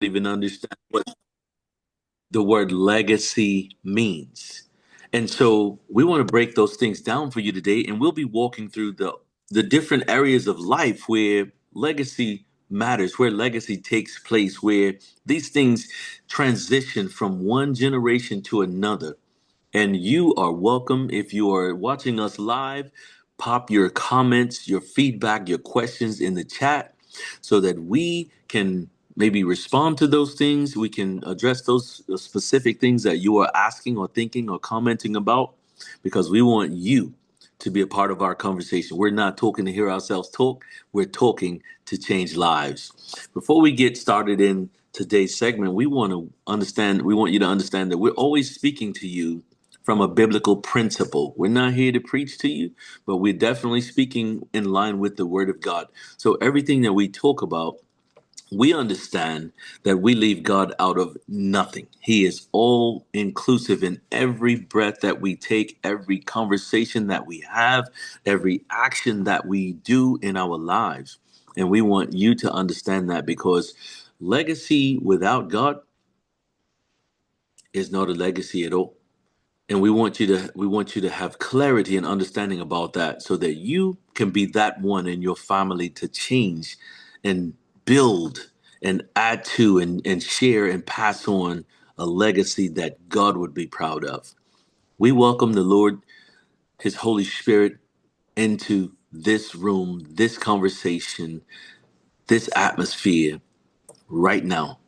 even understand what the word legacy means. And so we want to break those things down for you today, and we'll be walking through the different areas of life where legacy matters, where legacy takes place, where these things transition from one generation to another. And you are welcome if you are watching us live. Pop your comments, your feedback, your questions in the chat so that we can maybe respond to those things. We can address those specific things that you are asking or thinking or commenting about because we want you to be a part of our conversation. We're not talking to hear ourselves talk, we're talking to change lives. Before we get started in today's segment, we want you to understand that we're always speaking to you from a biblical principle. We're not here to preach to you, but we're definitely speaking in line with the word of God. So everything that we talk about, we understand that we leave God out of nothing. He is all inclusive in every breath that we take, every conversation that we have, every action that we do in our lives. And we want you to understand that because legacy without God is not a legacy at all. And we want you to have clarity and understanding about that so that you can be that one in your family to change and build and add to and share and pass on a legacy that God would be proud of. We welcome the Lord, his Holy Spirit into this room, this conversation, this atmosphere right now.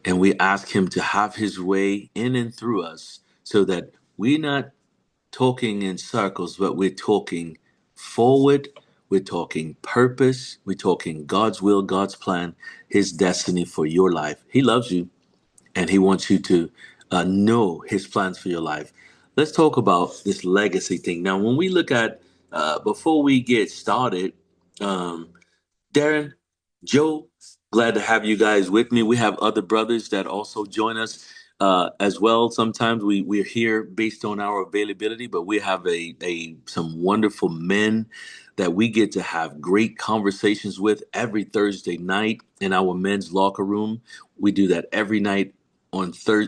And we ask him to have his way in and through us so that we're not talking in circles, but we're talking forward. We're talking purpose. We're talking God's will, God's plan, his destiny for your life. He loves you and he wants you to know his plans for your life. Let's talk about this legacy thing. Now, when we look at, before we get started, um, Darren, Joe, glad to have you guys with me. We have other brothers that also join us as well. Sometimes we're here based on our availability, but we have some wonderful men that we get to have great conversations with every Thursday night in our men's locker room. We do that every night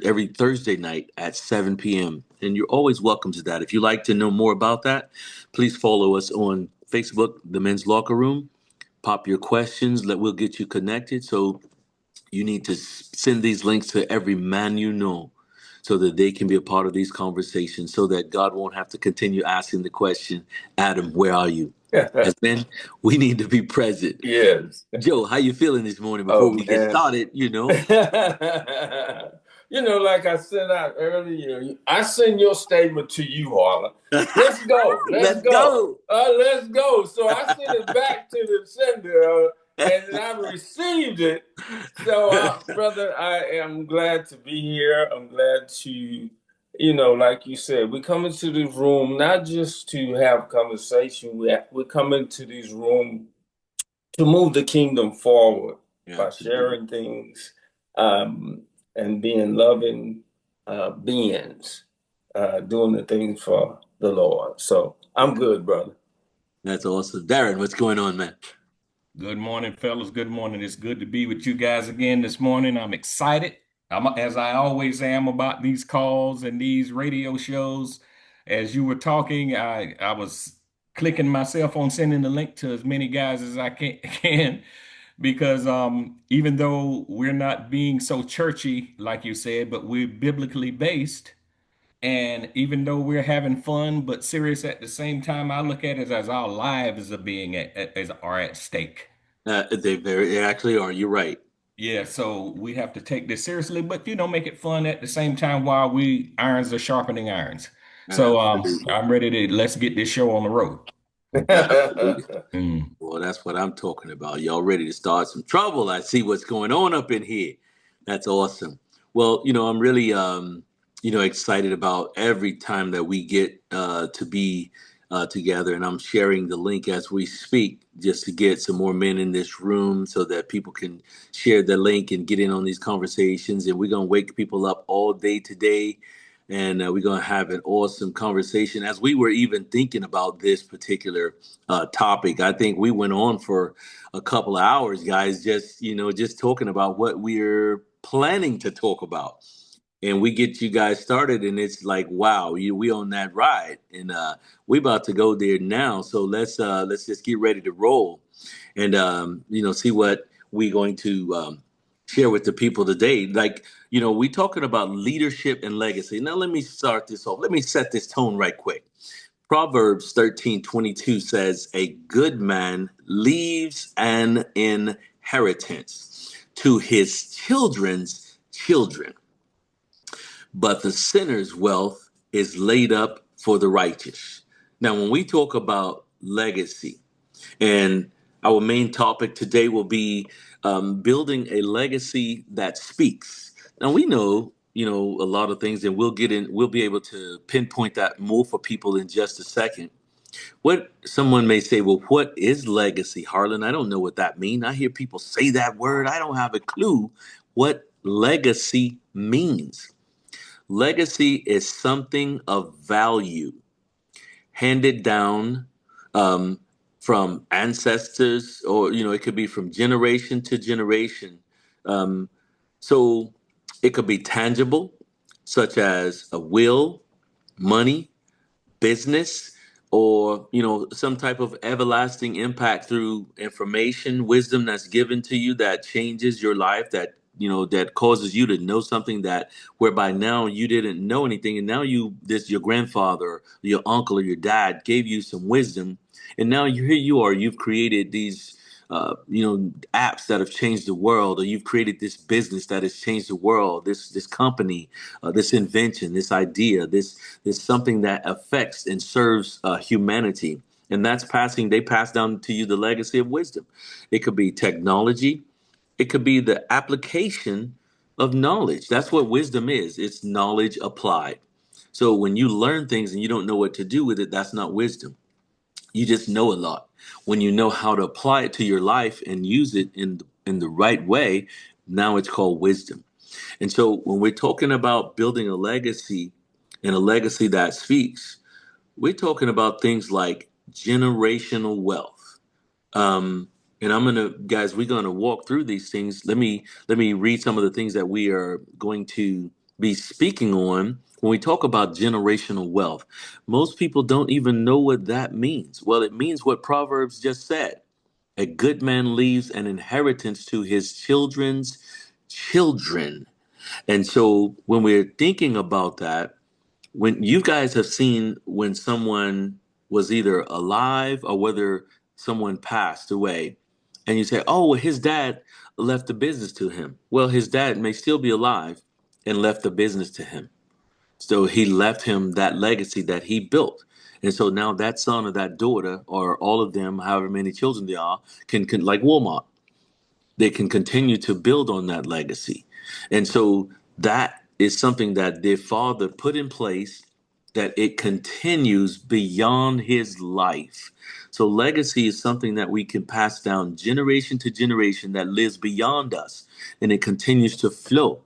every Thursday night at 7 p.m. And you're always welcome to that. If you'd like to know more about that, please follow us on Facebook, The Men's Locker Room. Pop your questions that will get you connected. So you need to send these links to every man you know so that they can be a part of these conversations so that God won't have to continue asking the question, Adam, where are you? As men, we need to be present. Yes. Joe, how you feeling this morning before Oh we get man. started, Like I sent out earlier, I send your statement to you, Harlan. Let's go. Let's Let's go. go. Let's go. So I sent it back to the sender, and I received it. So, brother, I am glad to be here. I'm glad to, like you said, we come into this room not just to have conversation. We come into this room to move the kingdom forward Yeah, by absolutely. sharing things um, and being loving beings, doing the things for the Lord. So I'm good, brother. That's awesome. Darren, what's going on, man? Good morning, fellas. Good morning. It's good to be with you guys again this morning. I'm excited, as I always am, about these calls and these radio shows. As you were talking, I was clicking myself on sending the link to as many guys as I can because even though we're not being so churchy, like you said, but we're biblically based. And even though we're having fun but serious at the same time, I look at it as our lives are at stake. They actually are. You're right. Yeah, so we have to take this seriously, but make it fun at the same time while we irons are sharpening irons. So Absolutely. I'm ready to let's get this show on the road. Absolutely. Mm. Well, that's what I'm talking about. Y'all ready to start some trouble? I see what's going on up in here. That's awesome. Well, I'm really, excited about every time that we get to be together, and I'm sharing the link as we speak, just to get some more men in this room, so that people can share the link and get in on these conversations. And we're gonna wake people up all day today, and we're gonna have an awesome conversation. As we were even thinking about this particular topic, I think we went on for a couple of hours, guys, just talking about what we're planning to talk about. And we get you guys started, and it's like, wow, we on that ride, and we about to go there now. So let's just get ready to roll, and see what we going to share with the people today. Like, we talking about leadership and legacy. Now let me start this off. Let me set this tone right quick. Proverbs 13:22 says, "A good man leaves an inheritance to his children's children, but the sinner's wealth is laid up for the righteous." Now, when we talk about legacy, and our main topic today will be building a legacy that speaks. Now, we know, a lot of things, and we'll be able to pinpoint that more for people in just a second. What someone may say, well, what is legacy, Harlan? I don't know what that means. I hear people say that word. I don't have a clue what legacy means. Legacy is something of value handed down um, from ancestors, or it could be from generation to generation. Um, so it could be tangible, such as a will, money, business, or some type of everlasting impact through information, wisdom that's given to you that changes your life, that causes you to know something that whereby now you didn't know anything, and now your grandfather, your uncle, or your dad gave you some wisdom, and now here you are, you've created these apps that have changed the world, or you've created this business that has changed the world, this company, this invention, this idea, this something that affects and serves humanity. And they pass down to you the legacy of wisdom. It could be technology. It could be the application of knowledge. That's what wisdom is. It's knowledge applied. So when you learn things and you don't know what to do with it, that's not wisdom. You just know a lot. When you know how to apply it to your life and use it in the right way, now it's called wisdom. And so when we're talking about building a legacy, and a legacy that speaks, we're talking about things like generational wealth. Um, and we're gonna walk through these things. Let me read some of the things that we are going to be speaking on when we talk about generational wealth. Most people don't even know what that means. Well, it means what Proverbs just said. A good man leaves an inheritance to his children's children. And so when we're thinking about that, when you guys have seen when someone was either alive or whether someone passed away, and you say, oh, well, his dad left the business to him. Well, his dad may still be alive and left the business to him. So he left him that legacy that he built. And so now that son or that daughter, or all of them, however many children they are, can like Walmart, they can continue to build on that legacy. And so that is something that their father put in place, that it continues beyond his life. So legacy is something that we can pass down generation to generation, that lives beyond us, and it continues to flow.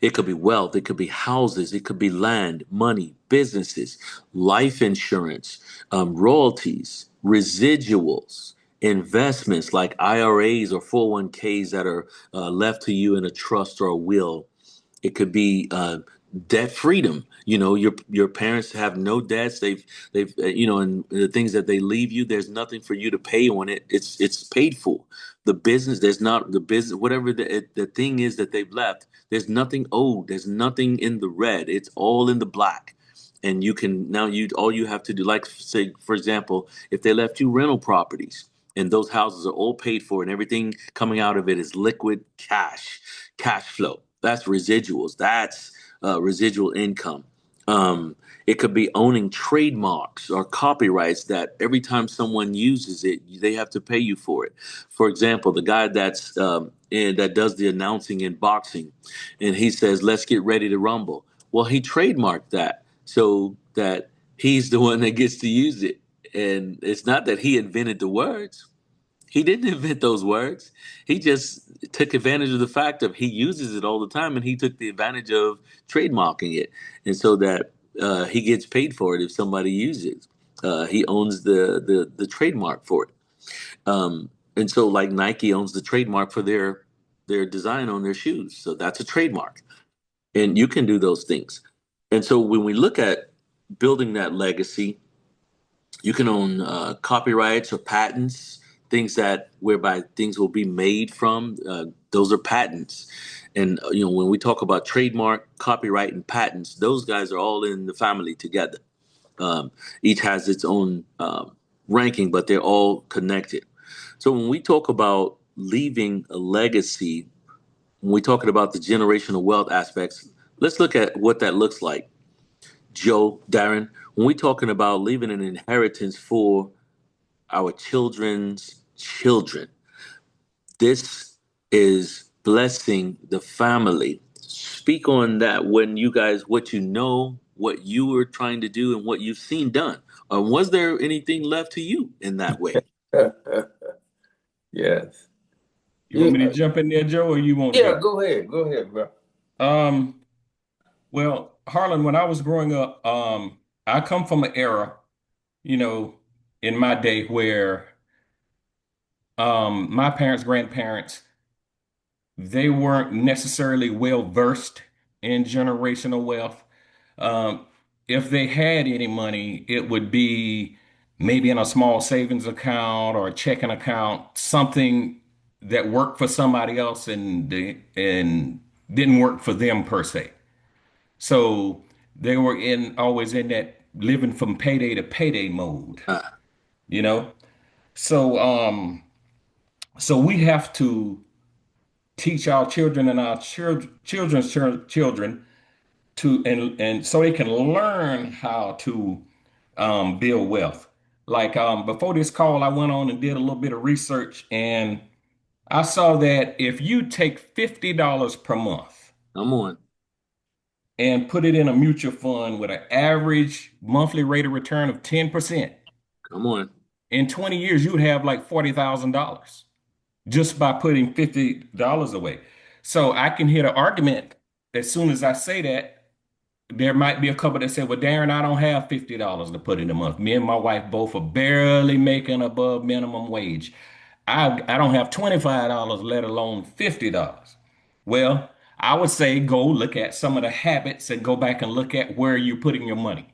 It could be wealth, it could be houses, it could be land, money, businesses, life insurance, royalties, residuals, investments like IRAs or 401ks that are left to you in a trust or a will. It could be debt freedom. Your parents have no debts. And the things that they leave you, there's nothing for you to pay on it. It's paid for. The business, there's not the business, whatever the thing is that they've left. There's nothing owed. There's nothing in the red. It's all in the black. And you can now you all you have to do, like say for example, if they left you rental properties and those houses are all paid for and everything coming out of it is liquid cash flow. That's residuals. That's residual income. It could be owning trademarks or copyrights that every time someone uses it, they have to pay you for it. For example, the guy that does the announcing in boxing, and he says, "Let's get ready to rumble." Well, he trademarked that so that he's the one that gets to use it. And it's not that he invented the words. He didn't invent those words. He just took advantage of the fact of he uses it all the time, and he took the advantage of trademarking it, and so that he gets paid for it if somebody uses it. He owns the trademark for it, and so like Nike owns the trademark for their their design on their shoes. So that's a trademark. And you can do those things. And so when we look at building that legacy, you can own copyrights or patents, things that whereby things will be made from. Those are patents. And when we talk about trademark, copyright, and patents, those guys are all in the family together. Um, each has its own ranking, but they're all connected. So when we talk about leaving a legacy, when we're talking about the generational wealth aspects, let's look at what that looks like. Joe, Darren, when we're talking about leaving an inheritance for our children's children, this is blessing the family. Speak on that when you guys, what you know, what you were trying to do, and what you've seen done. Was there anything left to you in that way? Yes. You want me to jump in there, Joe, or you want Yeah, Joe? go ahead. Go ahead, bro. Um, well, Harlan, when I was growing up, I come from an era, you know, in my day where my parents, grandparents, they weren't necessarily well versed in generational wealth. Um, if they had any money, it would be maybe in a small savings account or a checking account, something that worked for somebody else and didn't work for them per se. So they were in always in that living from payday to payday mode, Ah, you know? So so we have to teach our children and our children's children to and so they can learn how to build wealth. Like before this call, I went on and did a little bit of research, and I saw that if you take $50 per month come on, and put it in a mutual fund with an average monthly rate of return of 10%, come on. in 20 years, you would have like $40,000 just by putting $50 away. So I can hear the argument as soon as I say that. There might be a couple that say, well, Darren, I don't have $50 to put in a month. Me and my wife both are barely making above minimum wage. I don't have $25, let alone $50. Well, I would say go look at some of the habits and go back and look at where you're putting your money.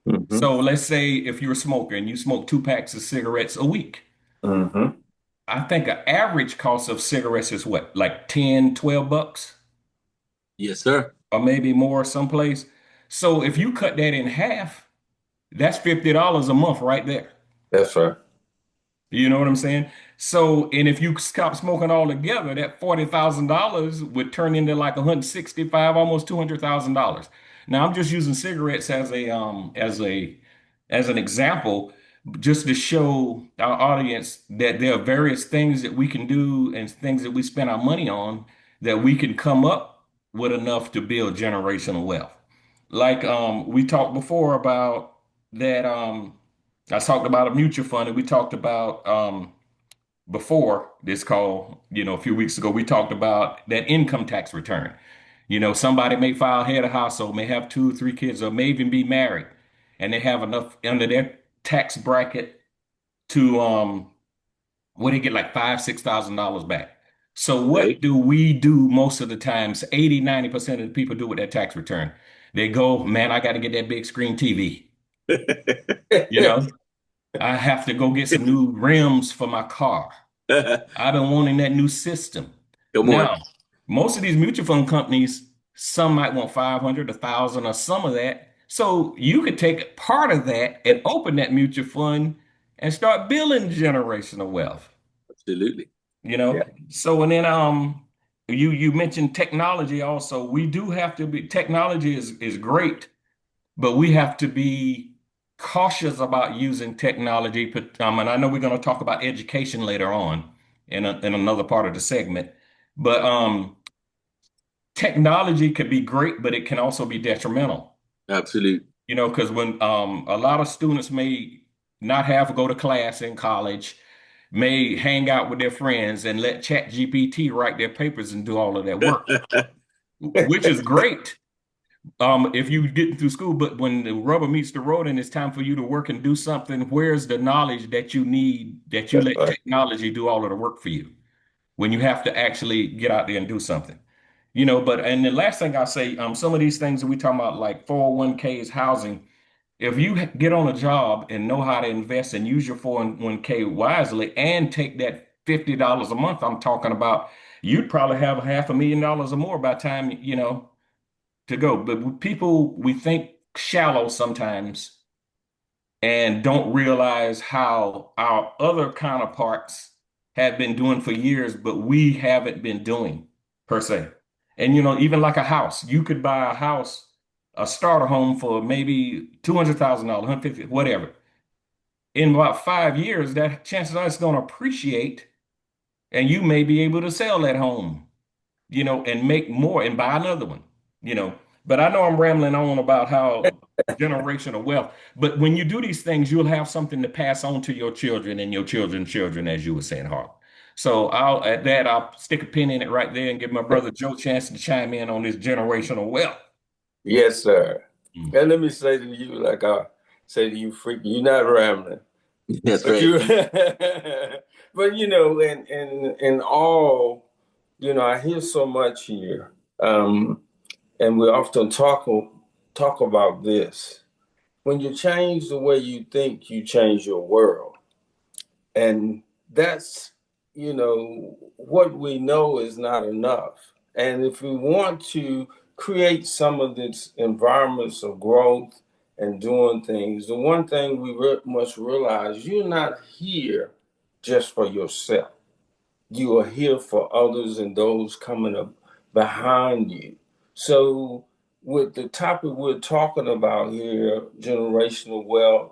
Mm-hmm. So let's say if you're a smoker and you smoke 2 packs of cigarettes a week, Mm-hmm. I think an average cost of cigarettes is what, like 10, $12? Yes, sir. Or maybe more someplace. So if you cut that in half, that's $50 a month right there. That's right. You know what I'm saying? So, and if you stop smoking altogether, that $40,000 would turn into like 165, almost $200,000. Now, I'm just using cigarettes as an example, just to show our audience that there are various things that we can do and things that we spend our money on that we can come up with enough to build generational wealth. Like we talked before about that I talked about a mutual fund, and we talked about before this call, a few weeks ago, we talked about that income tax return. Somebody may file head of household, may have 2 or 3 kids, or may even be married, and they have enough under their tax bracket to where they get like $5,000, $6,000 back. So what Okay. do we do most of the times? 80, 90% of the people do with their tax return. They go, man, I got to get that big screen TV. You know, I have to go get some new rims for my car. I've been wanting that new system. Come on. Now, most of these mutual fund companies, some might want 500, 1,000, or some of that. So you could take part of that and open that mutual fund and start building generational wealth. Absolutely. You know, Yeah. so and then you mentioned technology also. We do have to be technology is great, but we have to be cautious about using technology. But and I know we're going to talk about education later on in another part of the segment. But technology could be great, but it can also be detrimental. Absolutely. Because when a lot of students may not have to go to class in college, may hang out with their friends and let ChatGPT write their papers and do all of that work, which is great if you get through school. But when the rubber meets the road and it's time for you to work and do something, where's the knowledge that you need that you That's let right. technology do all of the work for you? when you have to actually get out there and do something. And the last thing I say, some of these things that we talk about, like 401ks, housing, if you get on a job and know how to invest and use your 401k wisely and take that $50 a month I'm talking about, you'd probably have $500,000 or more by the time, to go. But people, we think shallow sometimes and don't realize how our other counterparts have been doing for years, but we haven't been doing per se. And even like a house, you could buy a house, a starter home for maybe $200,000, 150, whatever. In about 5 years, that chances are it's going to appreciate, and you may be able to sell that home, and make more and buy another one, you know. But I know I'm rambling on about how generational wealth, but when you do these things, you'll have something to pass on to your children and your children's children, as you were saying, Hart. So I'll stick a pin in it right there and give my brother Joe a chance to chime in on this generational wealth. Yes, sir. Mm. And let me say to you, like I say to you, freak, you're not rambling. That's But right. you, but in all, I hear so much here, and we often talk about this. When you change the way you think, you change your world, and that's what we know is not enough. And if we want to create some of these environments of growth and doing things, the one thing we must realize, you're not here just for yourself. You are here for others and those coming up behind you. So, with the topic we're talking about here, generational wealth,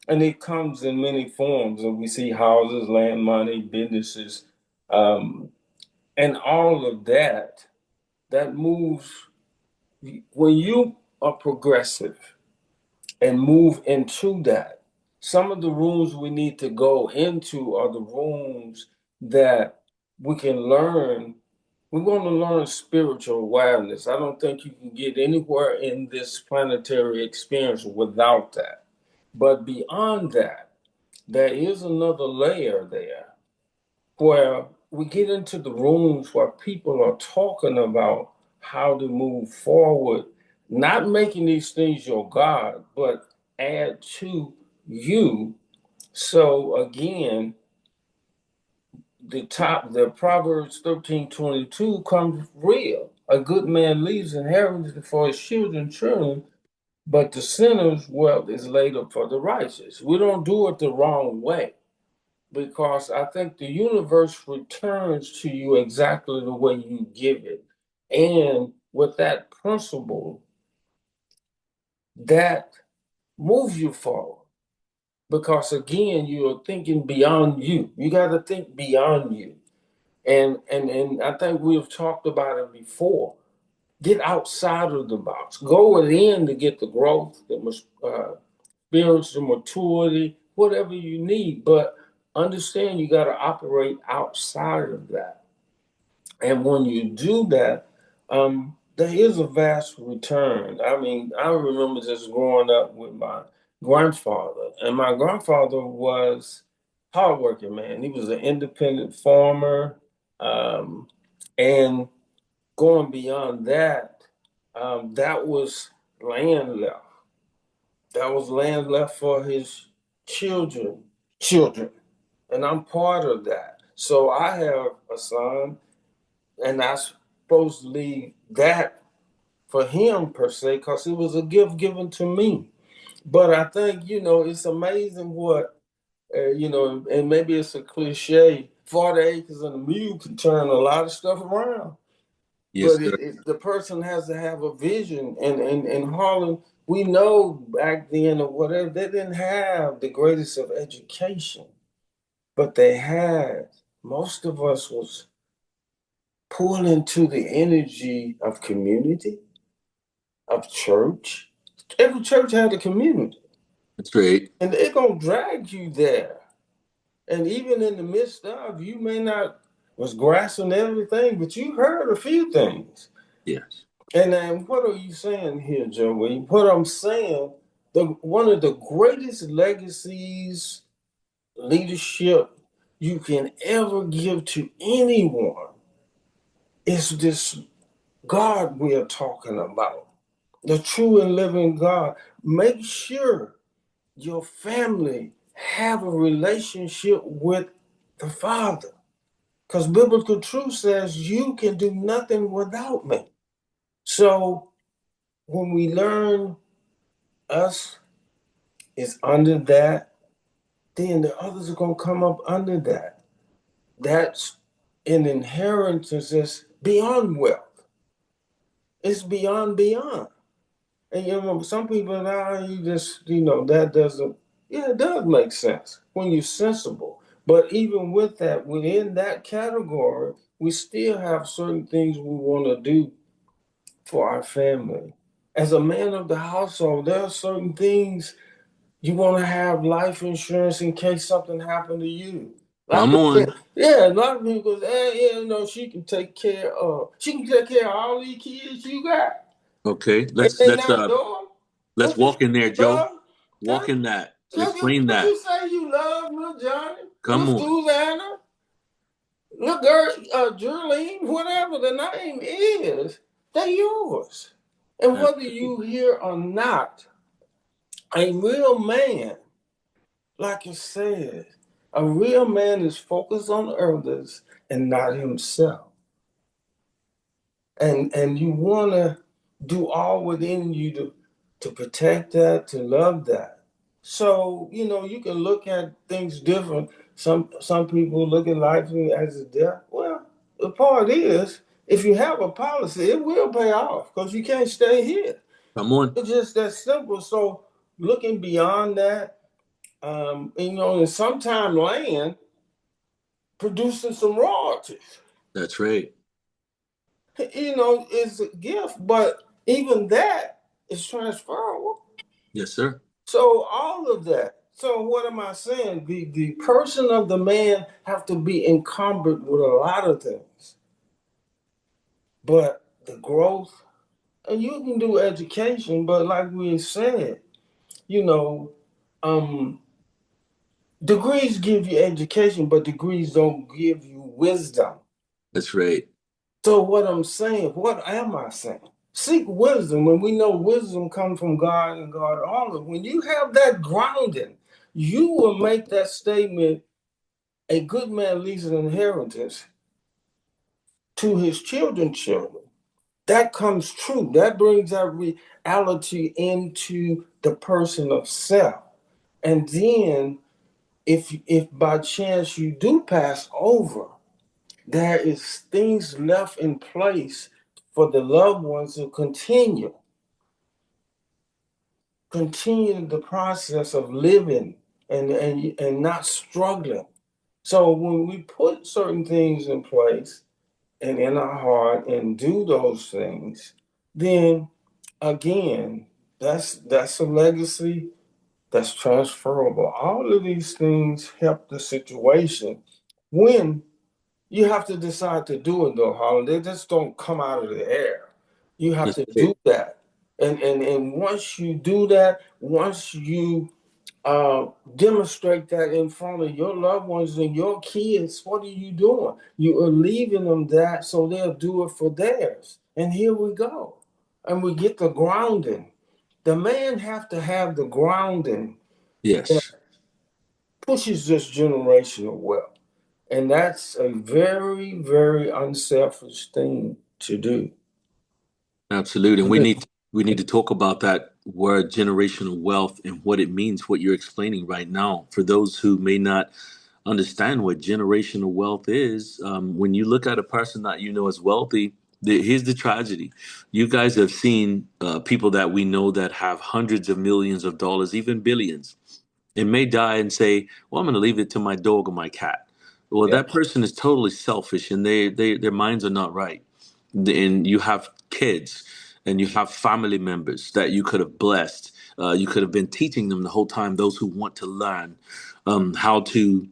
and it comes in many forms. And we see houses, land, money, businesses, and all of that. That moves when you are progressive and move into that. Some of the rooms we need to go into are the rooms that we can learn. We're going to learn spiritual awareness. I don't think you can get anywhere in this planetary experience without that. But beyond that, there is another layer there where we get into the rooms where people are talking about how to move forward, not making these things your God, but add to you. So again, the Proverbs 13:22 comes real. A good man leaves inheritance for his children, but the sinner's wealth is laid up for the righteous. We don't do it the wrong way, because I think the universe returns to you exactly the way you give it. And with that principle, that moves you forward. Because again, you're thinking beyond you. You got to think beyond you. And I think we've talked about it before. Get outside of the box. Go within to get the growth, the spiritual maturity, whatever you need. But understand you got to operate outside of that. And when you do that, there is a vast return. I mean, I remember just growing up with my grandfather, and my grandfather was hardworking man. He was an independent farmer, and going beyond that, that was land left. That was land left for his children, and I'm part of that. So I have a son, and I'm supposed to leave that for him per se, because it was a gift given to me. But I think it's amazing what and maybe it's a cliche. 40 acres and a mule can turn a lot of stuff around. Yes, But sir. the person has to have a vision. And in Harlem, we know back then or whatever, they didn't have the greatest of education, but they had. Most of us was pulled into the energy of community, of church. Every church had a community. That's great. And they're going to drag you there. And even in the midst of, you may not was grasping everything, but you heard a few things. Yes. And then what are you saying here, Joey? What I'm saying, one of the greatest legacies, leadership, you can ever give to anyone is this God we're talking about, the true and living God. Make sure your family have a relationship with the Father, because biblical truth says you can do nothing without me. So when we learn us is under that, then the others are going to come up under that. That's an inheritance that's beyond wealth. It's beyond. And you know, some people now, you just, that doesn't, yeah, it does make sense when you're sensible. But even with that, within that category, we still have certain things we want to do for our family. As a man of the household, there are certain things you want to have life insurance in case something happened to you. Come on. Yeah, a lot of people go, she can take care of all these kids you got. Okay, And let's they let's next uh door. let's Don't you walk in there, Joe. love? Walk Huh? in that. Explain Don't you that. say you love little Johnny, Come little on. Susanna, little girl, Jerlene, whatever the name is, they're yours. And whether Absolutely. you hear or not, a real man, like it says, a real man is focused on others and not himself. And you want to do all within you to protect that, to love that. So you can look at things different. Some people look at life as a death. Well, the part is, if you have a policy, it will pay off because you can't stay here. Come on. It's just that simple. So looking beyond that, and sometime land producing some royalties. That's right. It's a gift, but even that is transferable. Yes, sir. So all of that. So what am I saying? The person of the man have to be encumbered with a lot of things, but the growth, and you can do education, but like we said, you know, um, degrees give you education, but degrees don't give you wisdom. That's right. So what am I saying? Seek wisdom when we know wisdom comes from God and God only. When you have that grounding, you will make that statement, a good man leaves an inheritance to his children's children. That comes true. That brings that reality into the person of self. And then if by chance you do pass over, there is things left in place for the loved ones to continue the process of living and not struggling. So when we put certain things in place and in our heart and do those things, then again, that's a legacy that's transferable. All of these things help the situation when you have to decide to do it though, Holland. They just don't come out of the air. You have That's to right. do that. And once you do that, once you demonstrate that in front of your loved ones and your kids, what are you doing? You are leaving them that so they'll do it for theirs. And here we go. And we get the grounding. The man have to have the grounding that Yes. pushes this generational wealth. And that's a very, very unselfish thing to do. Absolutely. And we need to talk about that word generational wealth and what it means, what you're explaining right now. For those who may not understand what generational wealth is, when you look at a person that you know is wealthy, here's the tragedy. You guys have seen people that we know that have hundreds of millions of dollars, even billions, and may die and say, well, I'm going to leave it to my dog or my cat. Well, Yeah, that person is totally selfish and their minds are not right. And you have kids and you have family members that you could have blessed. You could have been teaching them the whole time, those who want to learn how to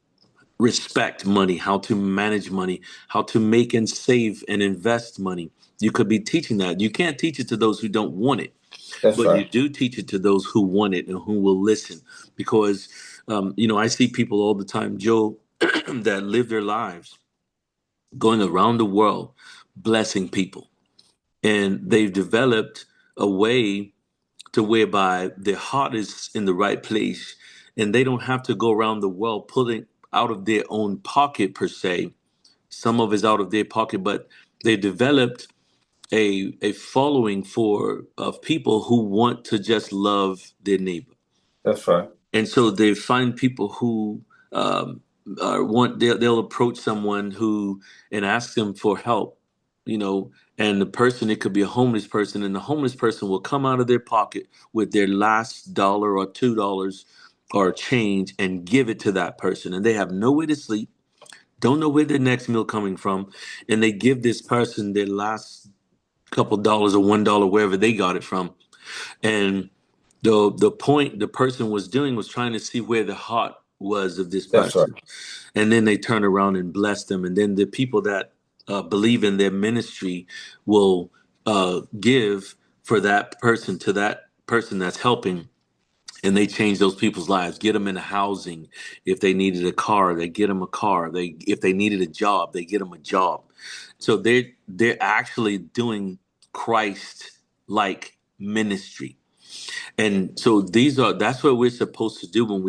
respect money, how to manage money, how to make and save and invest money. You could be teaching that. You can't teach it to those who don't want it, that's but you right. do teach it to those who want it and who will listen. Because, I see people all the time, Joe. that live their lives going around the world, blessing people. And they've developed a way to whereby their heart is in the right place and they don't have to go around the world pulling out of their own pocket per se. Some of it's out of their pocket, but they developed a following for of people who want to just love their neighbor. That's right. And so they find people who they'll approach someone who and ask them for help, you know, and the person, it could be a homeless person, and the homeless person will come out of their pocket with their last dollar or $2 or change and give it to that person, and they have nowhere to sleep, don't know where their next meal coming from, and they give this person their last couple dollars or $1 wherever they got it from. And the point the person was doing was trying to see where the heart was of this That's right. person, and then they turn around and bless them, and then the people that believe in their ministry will give for that person to that person that's helping, and they change those people's lives, get them into housing. If they needed a car, they get them a car. If they needed a job, they get them a job. So they're actually doing Christ like ministry. And so that's what we're supposed to do when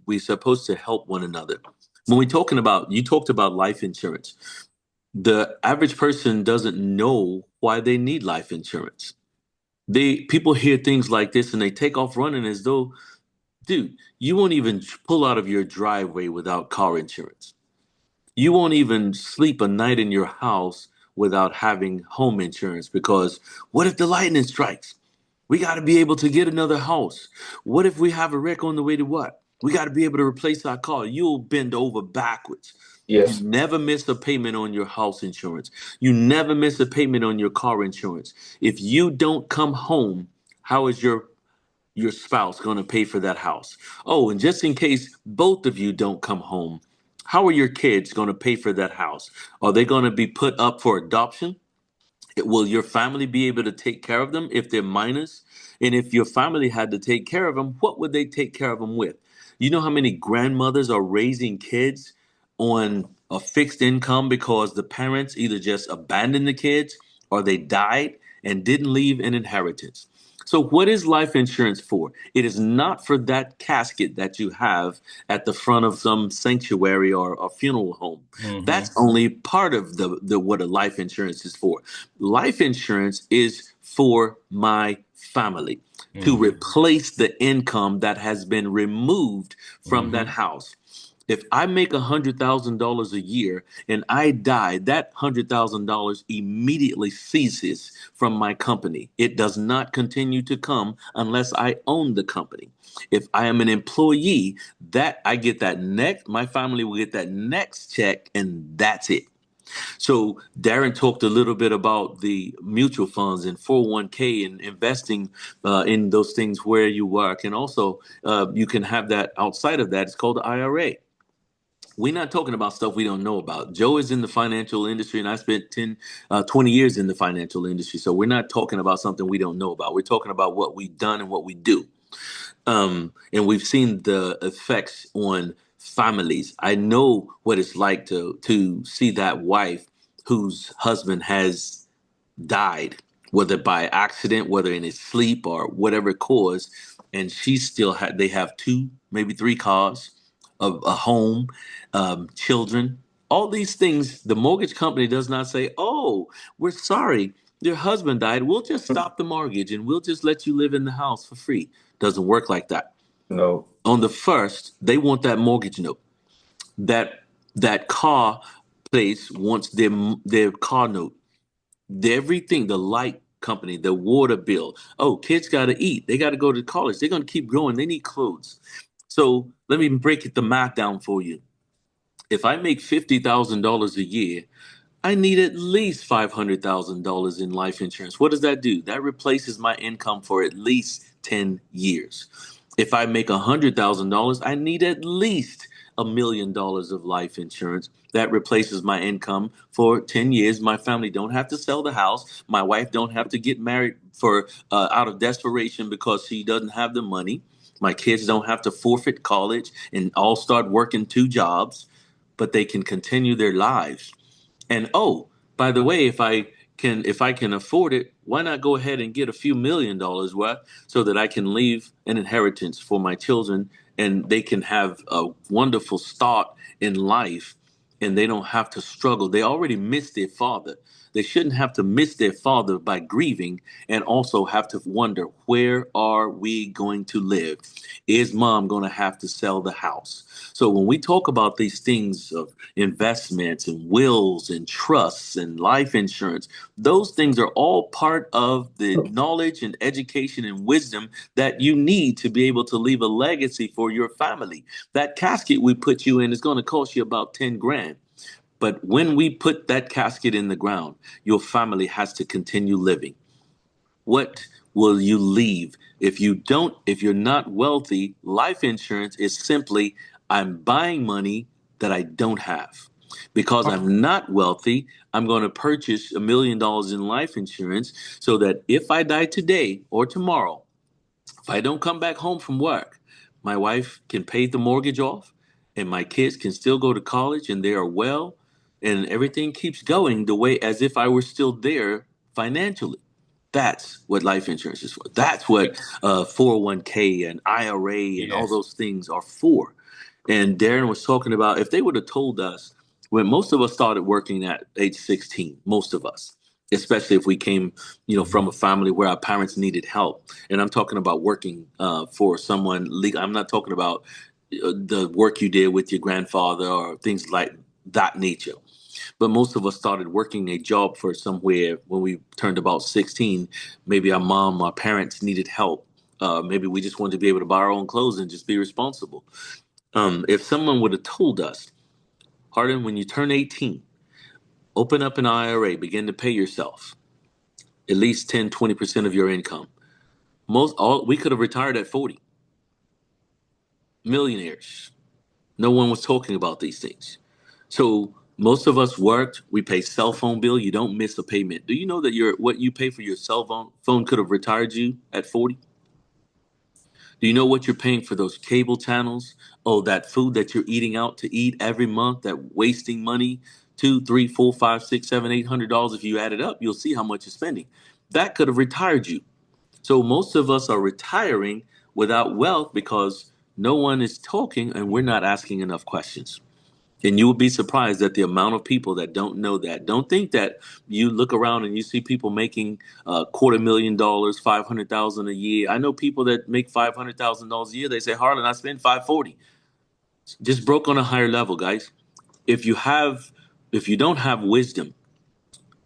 we're supposed to help one another. When we're talking about, you talked about life insurance. The average person doesn't know why they need life insurance. People hear things like this and they take off running as though, dude, you won't even pull out of your driveway without car insurance. You won't even sleep a night in your house without having home insurance, because what if the lightning strikes? We got to be able to get another house. What if we have a wreck on the way to what? We got to be able to replace our car. You'll bend over backwards. Yes. You never miss a payment on your house insurance. You never miss a payment on your car insurance. If you don't come home, how is your spouse going to pay for that house? Oh, and just in case both of you don't come home, how are your kids going to pay for that house? Are they going to be put up for adoption? Will your family be able to take care of them if they're minors? And if your family had to take care of them, what would they take care of them with? You know how many grandmothers are raising kids on a fixed income because the parents either just abandoned the kids or they died and didn't leave an inheritance? So, what is life insurance for? It is not for that casket that you have at the front of some sanctuary or a funeral home. Mm-hmm. That's only part of the what a life insurance is for. Life insurance is for my family to replace the income that has been removed from that house. If I make $100,000 a year and I die, that $100,000 immediately ceases from my company. It does not continue to come unless I own the company. If I am an employee, that I get that next, my family will get that next check, and that's it. So Darren talked a little bit about the mutual funds and 401k and investing in those things where you work. And also you can have that outside of that. It's called the IRA. We're not talking about stuff we don't know about. Joe is in the financial industry, and I spent 20 years in the financial industry. So we're not talking about something we don't know about. We're talking about what we've done and what we do. And we've seen the effects on families. I know what it's like to see that wife whose husband has died, whether by accident, whether in his sleep or whatever cause, and she still they have two, maybe three cars, a home, children, all these things. The mortgage company does not say, "Oh, we're sorry, your husband died. We'll just stop the mortgage and we'll just let you live in the house for free." Doesn't work like that. No. On the first, they want that mortgage note. That car place wants their car note. Everything, the light company, the water bill. Oh, kids got to eat. They got to go to college. They're going to keep growing. They need clothes. So let me break the math down for you. If I make $50,000 a year, I need at least $500,000 in life insurance. What does that do? That replaces my income for at least 10 years. If I make $100,000, I need at least $1 million of life insurance. That replaces my income for 10 years. My family don't have to sell the house. My wife don't have to get married for out of desperation because she doesn't have the money. My kids don't have to forfeit college and all start working two jobs. but they can continue their lives. And oh, by the way, if I can afford it, why not go ahead and get a few $1 million worth so that I can leave an inheritance for my children and they can have a wonderful start in life and they don't have to struggle. They already missed their father. They shouldn't have to miss their father by grieving and also have to wonder, where are we going to live? Is mom going to have to sell the house? So when we talk about these things of investments and wills and trusts and life insurance, those things are all part of the knowledge and education and wisdom that you need to be able to leave a legacy for your family. That casket we put you in is going to cost you about 10 grand. But when we put that casket in the ground, your family has to continue living. What will you leave? If you're not wealthy, life insurance is simply, I'm buying money that I don't have. Because I'm not wealthy, I'm going to purchase $1 million in life insurance so that if I die today or tomorrow, if I don't come back home from work, my wife can pay the mortgage off and my kids can still go to college and they are well and everything keeps going the way as if I were still there financially. That's what life insurance is for. That's what 401k and IRA and all Yes. those things are for. And Darren was talking about, if they would have told us when most of us started working at age 16, most of us, especially if we came, from a family where our parents needed help. And I'm talking about working for someone legal. I'm not talking about the work you did with your grandfather or things like that nature. But most of us started working a job for somewhere when we turned about 16. Maybe our parents needed help. Maybe we just wanted to be able to buy our own clothes and just be responsible. If someone would have told us, Harden, when you turn 18, open up an IRA, begin to pay yourself at least 10, 20% of your income. We could have retired at 40. Millionaires. No one was talking about these things. So most of us worked. We pay cell phone bill. You don't miss a payment. Do you know that what you pay for your cell phone could have retired you at 40? Do you know what you're paying for those cable channels? Oh, that food that you're eating out to eat every month, that wasting money, two, three, four, five, six, seven, $800. If you add it up, you'll see how much you're spending. That could have retired you. So most of us are retiring without wealth because no one is talking and we're not asking enough questions. And you will be surprised at the amount of people that don't know that. Don't think that you look around and you see people making $250,000, 500,000 a year. I know people that make $500,000 a year. They say, Harlan, I spend 540. Just broke on a higher level, guys. If you have, if you don't have wisdom,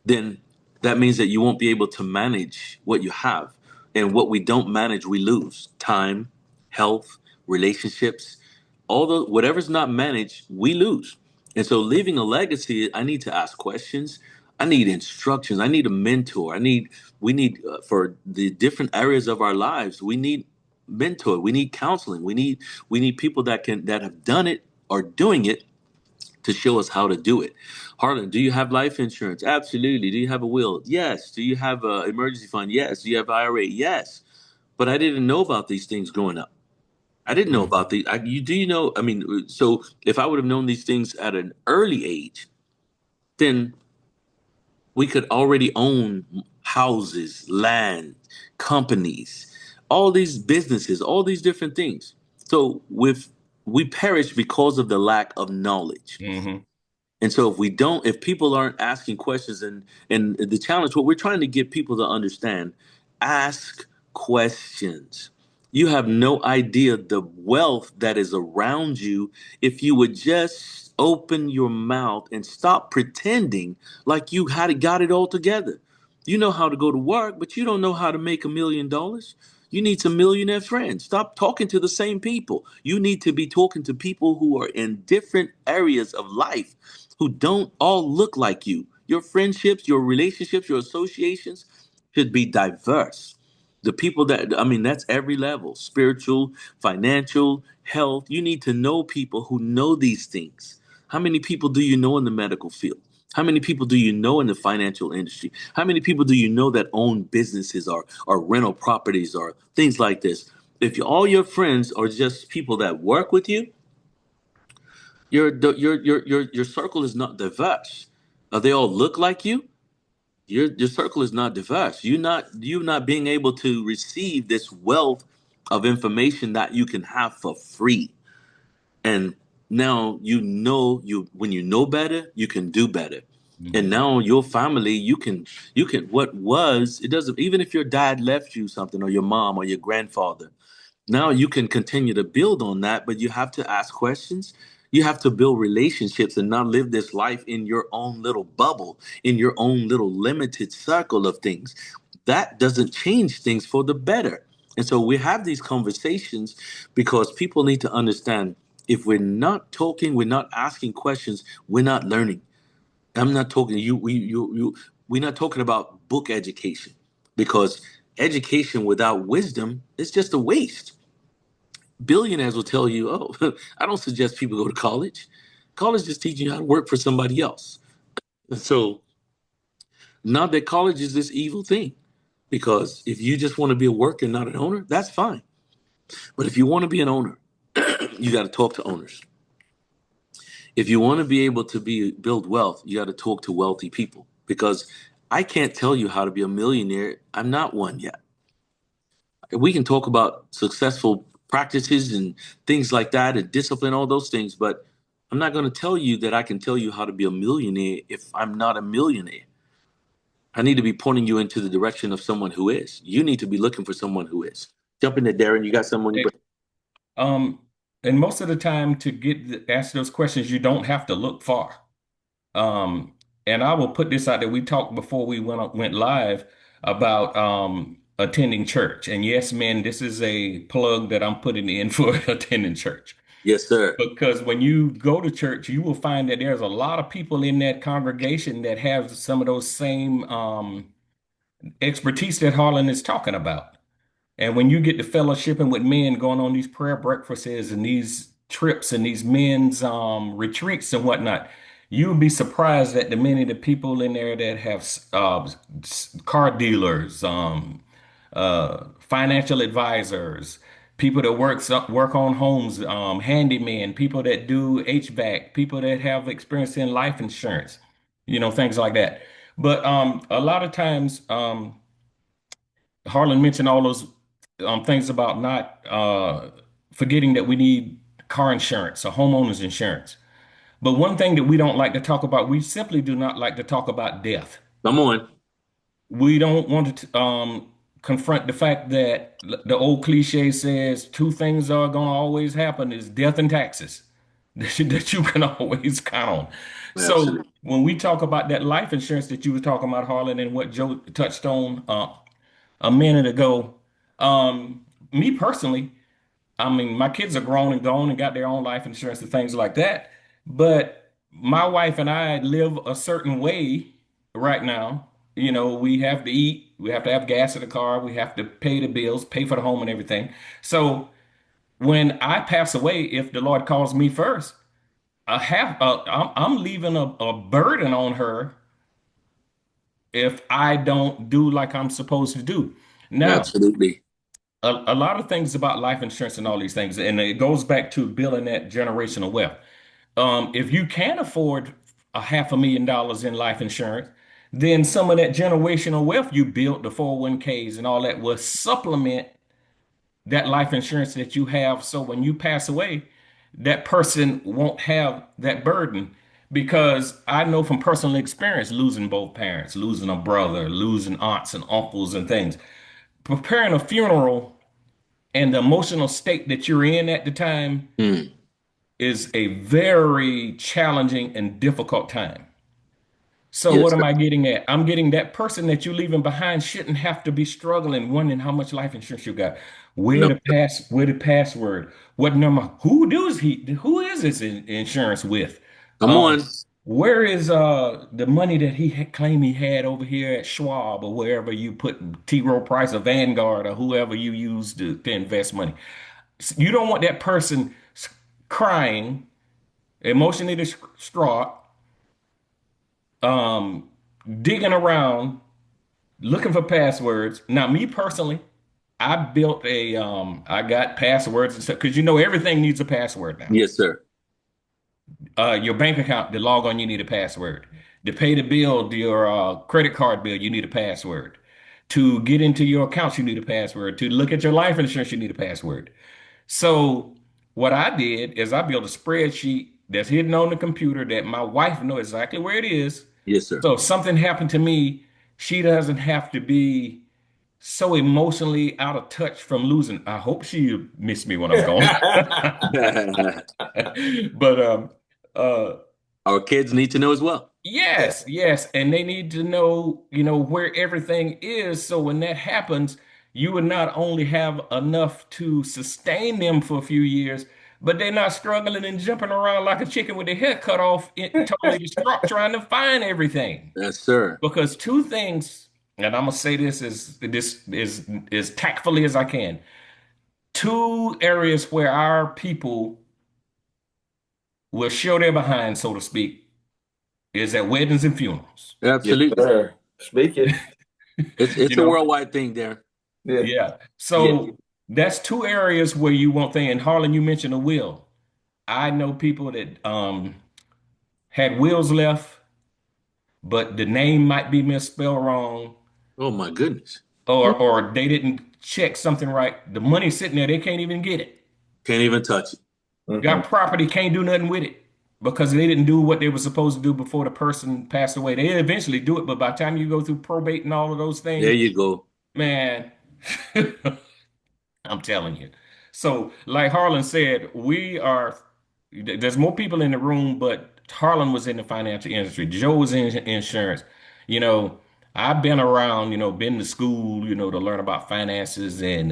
then that means that you won't be able to manage what you have. And what we don't manage, we lose time, health, relationships, all the whatever's not managed, we lose. And so leaving a legacy, I need to ask questions. I need instructions. I need a mentor. We need for the different areas of our lives, we need mentor. We need counseling. We need people that have done it or doing it to show us how to do it. Harlan, do you have life insurance? Absolutely. Do you have a will? Yes. Do you have an emergency fund? Yes. Do you have IRA? Yes. But I didn't know about these things growing up. I didn't know about these. Do you know? I mean, so if I would have known these things at an early age, then we could already own houses, land, companies, all these businesses, all these different things. So we perish because of the lack of knowledge. Mm-hmm. And so if people aren't asking questions and the challenge, what we're trying to get people to understand, ask questions. You have no idea the wealth that is around you if you would just open your mouth and stop pretending like you got it all together. You know how to go to work, but you don't know how to make $1 million. You need some millionaire friends. Stop talking to the same people. You need to be talking to people who are in different areas of life who don't all look like you. Your friendships, your relationships, your associations should be diverse. The people that's every level, spiritual, financial, health. You need to know people who know these things. How many people do you know in the medical field? How many people do you know in the financial industry? How many people do you know that own businesses or rental properties or things like this? If all your friends are just people that work with you, Your circle is not diverse. They all look like you. Your circle is not diverse. You're not being able to receive this wealth of information that you can have for free. And now you when you know better, you can do better. And Mhm. now your family, you can what was it doesn't even if your dad left you something or your mom or your grandfather, now you can continue to build on that, but you have to ask questions. You have to build relationships and not live this life in your own little bubble, in your own little limited circle of things. That doesn't change things for the better. And so we have these conversations because people need to understand if we're not talking, we're not asking questions, we're not learning. I'm not talking we're not talking about book education because education without wisdom is just a waste. Billionaires will tell you, oh, I don't suggest people go to college. College is teaching you how to work for somebody else. So, not that college is this evil thing, because if you just want to be a worker, not an owner, that's fine. But if you want to be an owner, you got to talk to owners. If you want to be able to build wealth, you got to talk to wealthy people because I can't tell you how to be a millionaire. I'm not one yet. We can talk about successful practices and things like that and discipline, all those things, but I'm not going to tell you that I can tell you how to be a millionaire if I'm not a millionaire. I need to be pointing you into the direction of someone who is. You need to be looking for someone who is. Jump in there, Darren. You got someone you. Um, and most of the time to ask those questions, you don't have to look far. Um, and I will put this out there. We talked before we went live about attending church. And yes, men, this is a plug that I'm putting in for attending church. Yes, sir. Because when you go to church, you will find that there's a lot of people in that congregation that have some of those same expertise that Harlan is talking about. And when you get to fellowshipping with men, going on these prayer breakfasts and these trips and these men's retreats and whatnot, you'll be surprised at the many of the people in there that have car dealers, financial advisors, people that work on homes, handymen, people that do HVAC, people that have experience in life insurance, things like that. But a lot of times, Harlan mentioned all those things about not forgetting that we need car insurance or homeowners insurance. But one thing that we don't like to talk about, we simply do not like to talk about death. Come on. We don't want to confront the fact that the old cliche says two things are going to always happen is death and taxes that you can always count on. So Absolutely. when we talk about that life insurance that you were talking about, Harlan, and what Joe touched on a minute ago. Me personally, I mean, my kids are grown and gone and got their own life insurance and things like that. But my wife and I live a certain way right now. We have to eat, we have to have gas in the car, we have to pay the bills, pay for the home and everything. So when I pass away, if the Lord calls me first, I'm leaving a burden on her if I don't do like I'm supposed to do. Now, Absolutely. a lot of things about life insurance and all these things, and it goes back to building that generational wealth. If you can't afford a $500,000 in life insurance, then some of that generational wealth you built, the 401ks and all that, will supplement that life insurance that you have. So when you pass away, that person won't have that burden. Because I know from personal experience, losing both parents, losing a brother, losing aunts and uncles and things, preparing a funeral and the emotional state that you're in at the time Mm. is a very challenging and difficult time. So Yes, what sir. am I getting at? I'm getting that person that you're leaving behind shouldn't have to be struggling, wondering how much life insurance you got. No. Where the password? What number? Who is this insurance with? Come Um, on. where is the money that he claimed he had over here at Schwab or wherever you put T. Rowe Price or Vanguard or whoever you use to invest money? You don't want that person crying, emotionally distraught, um, digging around, looking for passwords. Now, me personally, I got passwords and stuff because everything needs a password now. Yes, sir. Your bank account, to log on, you need a password. To pay the bill, your credit card bill, you need a password. To get into your accounts, you need a password. To look at your life insurance, you need a password. So what I did is I built a spreadsheet that's hidden on the computer that my wife knows exactly where it is. Yes, sir. So if something happened to me, she doesn't have to be so emotionally out of touch from losing. I hope she miss me when I'm gone. But uh Our kids need to know as well. yes, yes, and they need to know, where everything is, so when that happens, you would not only have enough to sustain them for a few years, but they're not struggling and jumping around like a chicken with their head cut off, totally distraught, trying to find everything. Yes, sir. Because two things, and I'm gonna say this as tactfully as I can. Two areas where our people will show their behind, so to speak, is at weddings and funerals. Yes, Absolutely. sir. Speak it. It's You a know, worldwide thing there. Yeah. yeah. Yeah. So that's two areas where you want things. And Harlan, you mentioned a will. I know people that had wills left, but the name might be misspelled wrong, Oh my goodness. or they didn't check something right. The money's sitting there, they can't even get it. Can't even touch it. Mhm. Got property, can't do nothing with it because they didn't do what they were supposed to do before the person passed away. They eventually do it, but by the time you go through probate and all of those There things, you go. man, I'm telling you. So, like Harlan said, there's more people in the room, but Harlan was in the financial industry. Joe was in insurance. You know, I've been around, been to school, to learn about finances and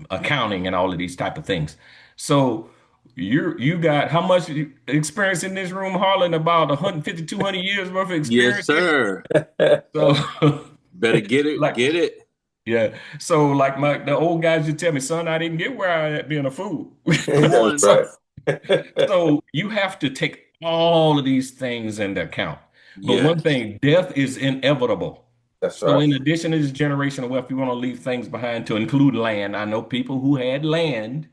accounting and all of these type of things. So you got how much experience in this room, Harlan? About 150, 200 years worth of Yes, experience here. sir. So, Better get it. like, Get it. yeah. So like the old guys used to tell me, son, I didn't get where I at being a fool. Come That's on. So right. so you have to take all of these things into account. But one Yes. thing, death is inevitable. That's So right. in addition to this generational wealth, you want to leave things behind to include land. I know people who had land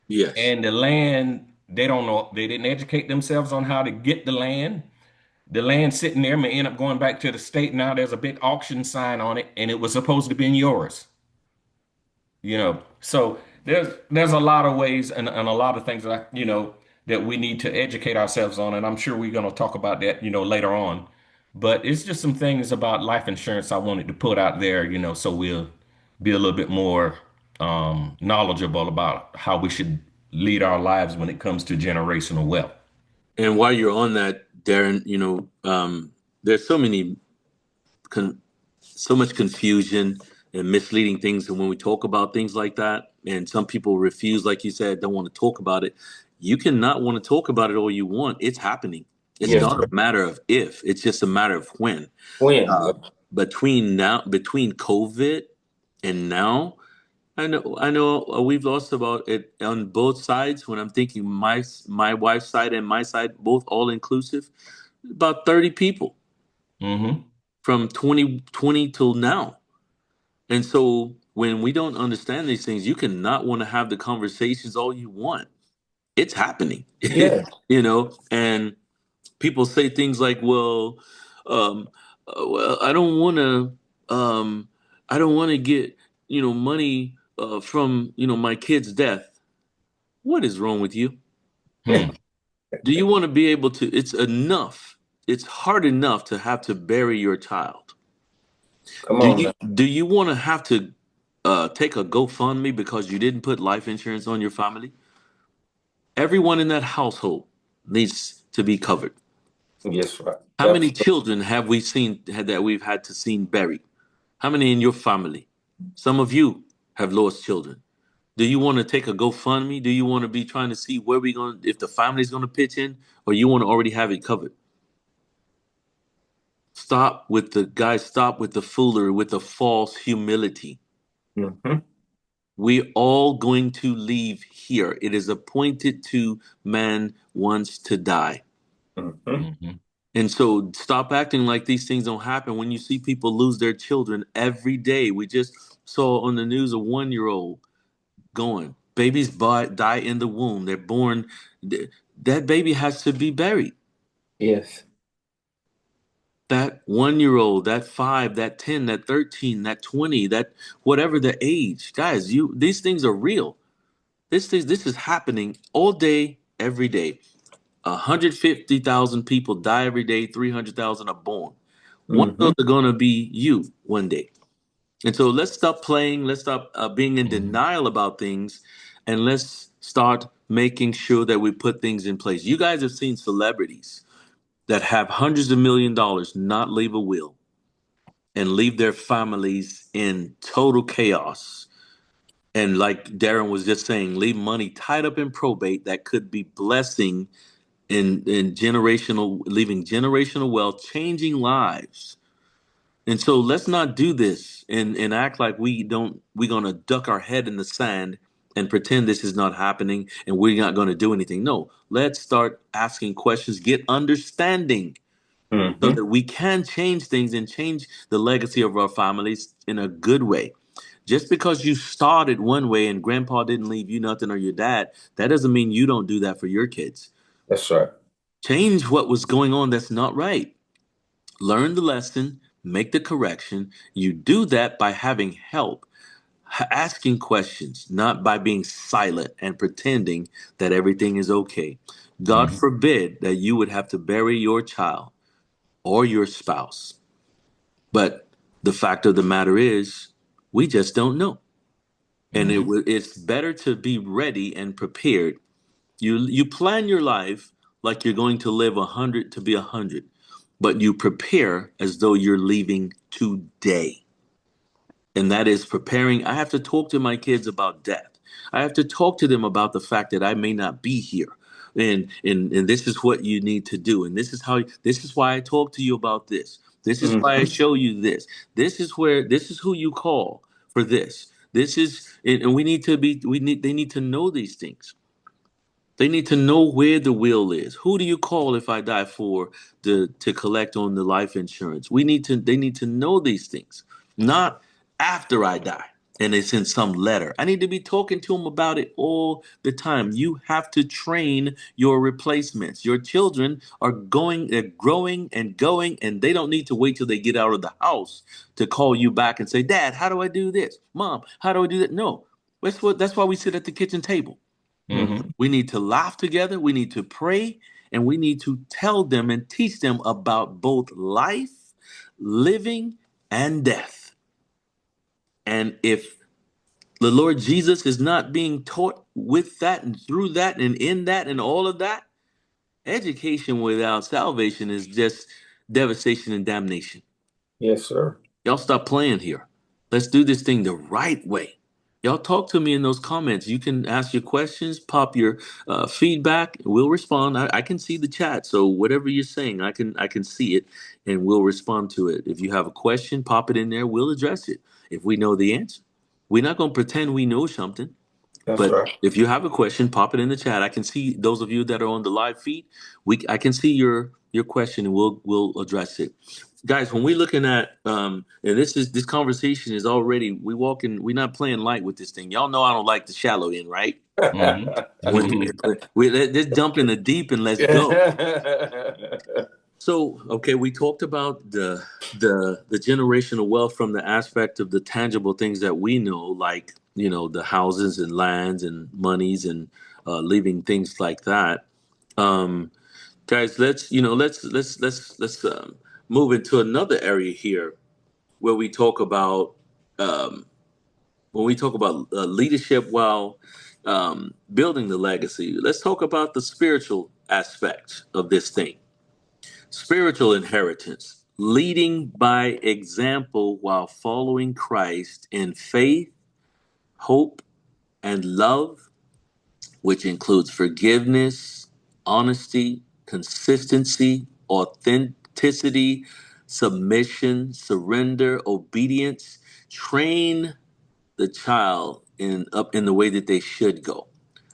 Yes. and the land, they don't know, they didn't educate themselves on how to get the land. The land sitting there may end up going back to the state. Now there's a big auction sign on it, and it was supposed to be yours. So there's a lot of ways and a lot of things that that we need to educate ourselves on, and I'm sure we're going to talk about that later on. But it's just some things about life insurance I wanted to put out there, so we'll be a little bit more knowledgeable about how we should lead our lives when it comes to generational wealth. And while you're on that, Darren, there's so much confusion and misleading things. And when we talk about things like that, and some people refuse, like you said, don't want to talk about it. You cannot want to talk about it all you want. It's happening. It's Yes, not sir. a matter of if. It's just a matter of when. When? Uh, between COVID and now, I know we've lost about it on both sides. When I'm thinking my wife's side and my side, both all inclusive, about 30 people Hmm. from 2020 till now. And so when we don't understand these things, you cannot want to have the conversations all you want. It's happening, Yeah. and people say things like, um, well, I don't want to get, money from, my kid's death. What is wrong with you? Hmm. Do you want to be able to? It's enough. It's hard enough to have to bury your child. Come Do on you now. do you want to have to take a GoFundMe because you didn't put life insurance on your family? Everyone in that household needs to be covered. Yes, right. How many Absolutely. children have we seen that we've had to seen buried? How many in your family? Some of you have lost children. Do you want to take a GoFundMe? Do you want to be trying to see where we going if the family's going to pitch in, or you want to already have it covered? Stop with the foolery, with the false humility. Hmm. We all going to leave here. It is appointed to man once to die. Hmm. Hmm. And so stop acting like these things don't happen. When you see people lose their children every day, we just saw on the news a 1-year old going. Babies die in the womb. They're born. that baby has to be buried. Yes. That 1 year old, that 5, that 10, that 13, that 20, that whatever the age, guys, these things are real. This is happening all day, every day. 150,000 people die every day. 300,000 are born. One of Mm-hmm. those are going to be you one day. And so let's stop playing. Let's stop being in denial about things, and let's start making sure that we put things in place. You guys have seen celebrities that have hundreds of $1 million not leave a will and leave their families in total chaos. And like Darren was just saying, leave money tied up in probate that could be blessing in generational, leaving generational wealth, changing lives. And so let's not do this and act like we're gonna duck our head in the sand and pretend this is not happening and we're not gonna do anything. No, let's start asking questions, get understanding so Mm-hmm. that we can change things and change the legacy of our families in a good way. Just because you started one way and grandpa didn't leave you nothing or your dad, that doesn't mean you don't do that for your kids. That's right. Change what was going on that's not right. Learn the lesson, make the correction. You do that by having help, asking questions, not by being silent and pretending that everything is okay. God Mm-hmm. forbid that you would have to bury your child or your spouse. But the fact of the matter is, we just don't know. And Mm-hmm. it's better to be ready and prepared. You plan your life like you're going to live 100 to be 100, but you prepare as though you're leaving today. And that is preparing. I have to talk to my kids about death. I have to talk to them about the fact that I may not be here. And this is what you need to do. And this is why I talk to you about this. This is why I Mm-hmm. show you this. This is who you call for this. This is and we need to be we need they need to know these things. They need to know where the will is. Who do you call if I die for to collect on the life insurance? They need to know these things, not after I die and it's in some letter. I need to be talking to them about it all the time. You have to train your replacements. Your children they're growing and going, and they don't need to wait till they get out of the house to call you back and say, Dad, how do I do this? Mom, how do I do that? No. That's why we sit at the kitchen table. Mm-hmm. We need to laugh together. We need to pray. And we need to tell them and teach them about both life, living, and death. And if the Lord Jesus is not being taught with that and through that and in that and all of that, education without salvation is just devastation and damnation. Yes, sir. Y'all stop playing here. Let's do this thing the right way. Y'all talk to me in those comments. You can ask your questions, pop your feedback. We'll respond. I can see the chat, so whatever you're saying, I can see it, and we'll respond to it. If you have a question, pop it in there. We'll address it if we know the answer. We're not gonna pretend we know something. That's But right. if you have a question, pop it in the chat. I can see those of you that are on the live feed. I can see your question, and we'll address it, guys. When we're looking at and this conversation is already we're not playing light with this thing. Y'all know I don't like the shallow end, right? When, Mm-hmm. let's jump in the deep and let's go. So, okay, we talked about the generational wealth from the aspect of the tangible things that we know, like the houses and lands and monies and leaving things like that. Um, guys, let's move into another area here where we talk about um, when we talk about leadership while building the legacy. Let's talk about the spiritual aspect of this thing. Spiritual inheritance, leading by example while following Christ in faith, hope, and love, which includes forgiveness, honesty, consistency, authenticity, submission, surrender, obedience. Train the child up in the way that they should go,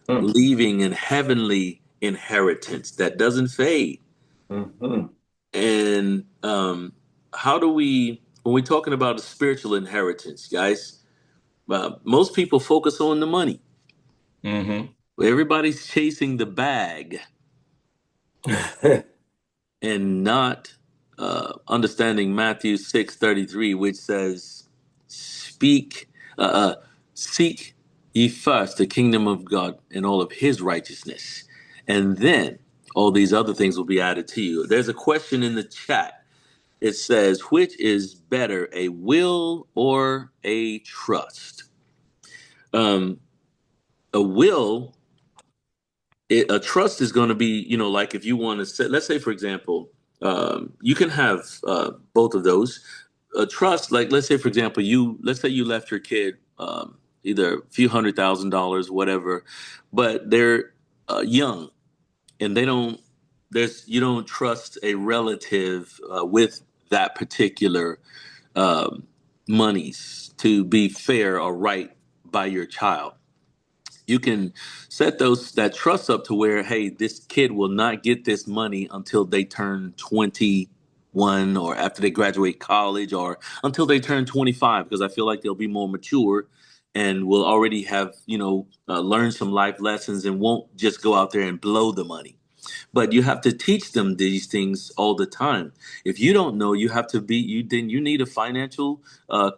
Mm. leaving an heavenly inheritance that doesn't fade. Mm-hmm. And how do when we're talking about a spiritual inheritance, guys, most people focus on the money. Mm-hmm. Everybody's chasing the bag. and not understanding Matthew 6:33, which says, "Speak, uh, uh, seek ye first the kingdom of God and all of His righteousness, and then all these other things will be added to you." There's a question in the chat. It says, "Which is better, a will or a trust?" Um, a will, a trust is going to be, like if you want to set, let's say, for example, you can have both of those. A trust, like let's say, for example, let's say you left your kid either a few $100,000, whatever, but they're young and you don't trust a relative with that particular um, monies to be fair or right by your child. You can set that trust up to where, hey, this kid will not get this money until they turn 21 or after they graduate college or until they turn 25, because I feel like they'll be more mature and will already have learned some life lessons and won't just go out there and blow the money. But you have to teach them these things all the time. If you don't know, you have to be you then you need a financial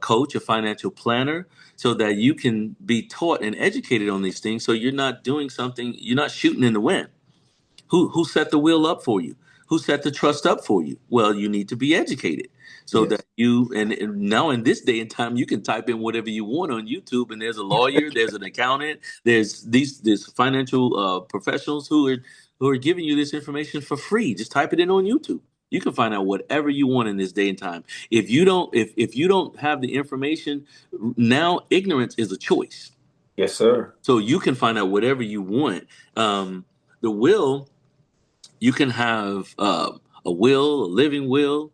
coach, a financial planner, so that you can be taught and educated on these things, so you're not doing something, you're not shooting in the wind. Who set the will up for you? Who set the trust up for you? Well, you need to be educated so Yes. that and now in this day and time, you can type in whatever you want on YouTube, and there's a lawyer, there's an accountant, there's financial professionals who are giving you this information for free. Just type it in on YouTube. You can find out whatever you want in this day and time. If you don't have the information now, ignorance is a choice. Yes, sir. So you can find out whatever you want. The will, you can have a will, a living will.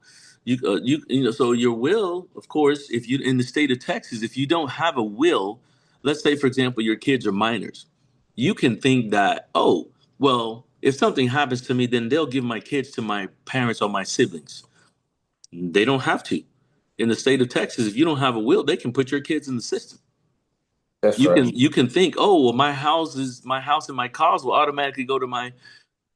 So your will, of course, if you in the state of Texas, if you don't have a will, let's say for example your kids are minors, you can think that, oh, well, if something happens to me, then they'll give my kids to my parents or my siblings. They don't have to. In the state of Texas, if you don't have a will, they can put your kids in the system. That's You right. can think, oh, well, my house and my cars will automatically go to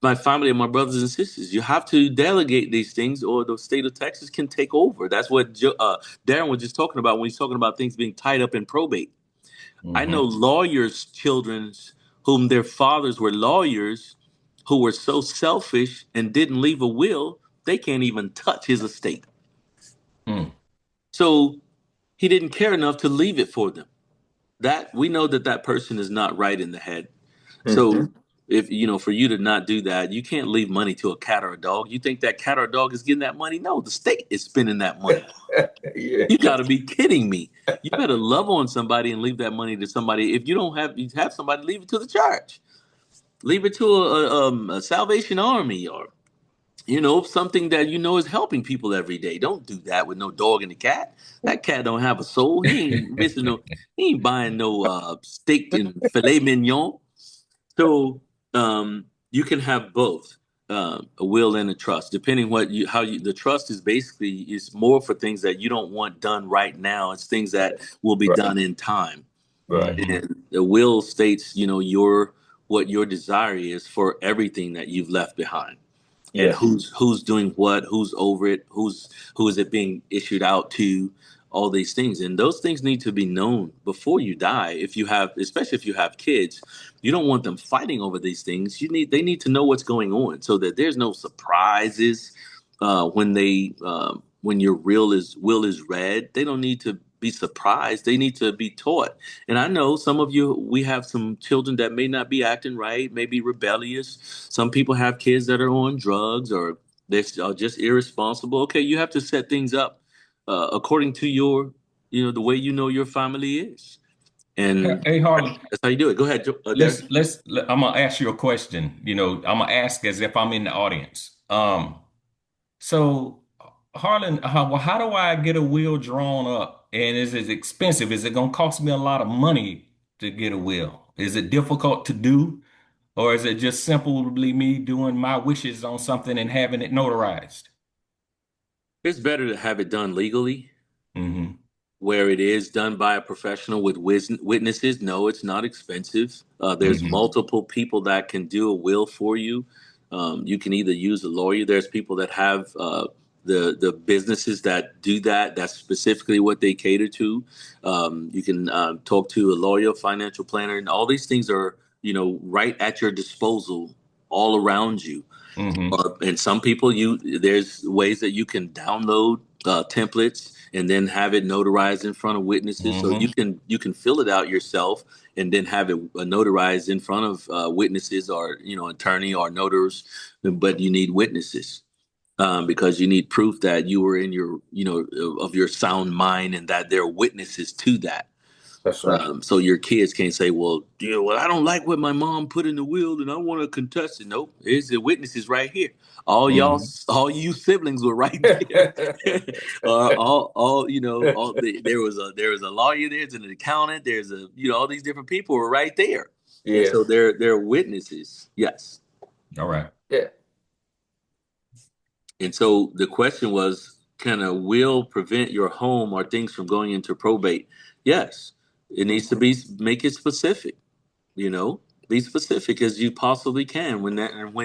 my family and my brothers and sisters. You have to delegate these things, or the state of Texas can take over. That's what Darren was just talking about when he's talking about things being tied up in probate. I know Mm-hmm. lawyers' children's whom their fathers were lawyers who were so selfish and didn't leave a will, they can't even touch his estate. Mm. So he didn't care enough to leave it for them. That we know that person is not right in the head. Hmm. So if for you to not do that, you can't leave money to a cat or a dog. You think that cat or dog is getting that money? No, the state is spending that money. Yeah. You got to be kidding me. You better love on somebody and leave that money to somebody. If you have somebody, leave it to the church. Leave it to a Salvation Army, or something that is helping people every day. Don't do that with no dog and a cat. That cat don't have a soul. He ain't buying no steak and filet mignon. So you can have both a will and a trust, depending the trust is basically is more for things that you don't want done right now. It's things that will be Right. done in time. Right. Mm-hmm. And the will states, your what your desire is for everything that you've left behind, and Yes. who's doing what, who's over it, who is it being issued out to, all these things. And those things need to be known before you die. If you have Especially if you have kids, you don't want them fighting over these things. They need to know what's going on, so that there's no surprises when your will is read. They don't need to be surprised. They need to be taught. And I know some of you, we have some children that may not be acting right, may be rebellious. Some people have kids that are on drugs, or they're just irresponsible. Okay, you have to set things up according to the way your family is, and Hey, Harlan, that's how you do it. Go ahead, Derek. I'm gonna ask you a question. I'm gonna ask as if I'm in the audience. So Harlan, how do I get a will drawn up? And is it expensive? Is it gonna cost me a lot of money to get a will? Is it difficult to do? Or is it just simply me doing my wishes on something and having it notarized? It's better to have it done legally, Hmm. where it is done by a professional with witnesses. No, it's not expensive. There's Hmm. multiple people that can do a will for you. You can either use a lawyer. There's people that have the businesses that do that. That's specifically what they cater to. You can talk to a lawyer, financial planner, and all these things are, right at your disposal all around you. Mm-hmm. And some people, there's ways that you can download templates and then have it notarized in front of witnesses. So Mm-hmm. you can fill it out yourself and then have it notarized in front of witnesses, or attorney or notaries. But you need witnesses, because you need proof that you were in your of your sound mind, and that there are witnesses to that. That's right. So your kids can't say, well, yeah, well, I don't like what my mom put in the will, and I want to contest it. Nope, here's the witnesses right here. Mm-hmm. All you siblings were right there. There was a lawyer, there's an accountant, there's all these different people were right there, and so Yes. they're witnesses. Yes. All right. Yeah. And so the question was, can a will prevent your home or things from going into probate? Yes. It needs to make it specific, you know, be specific as you possibly can when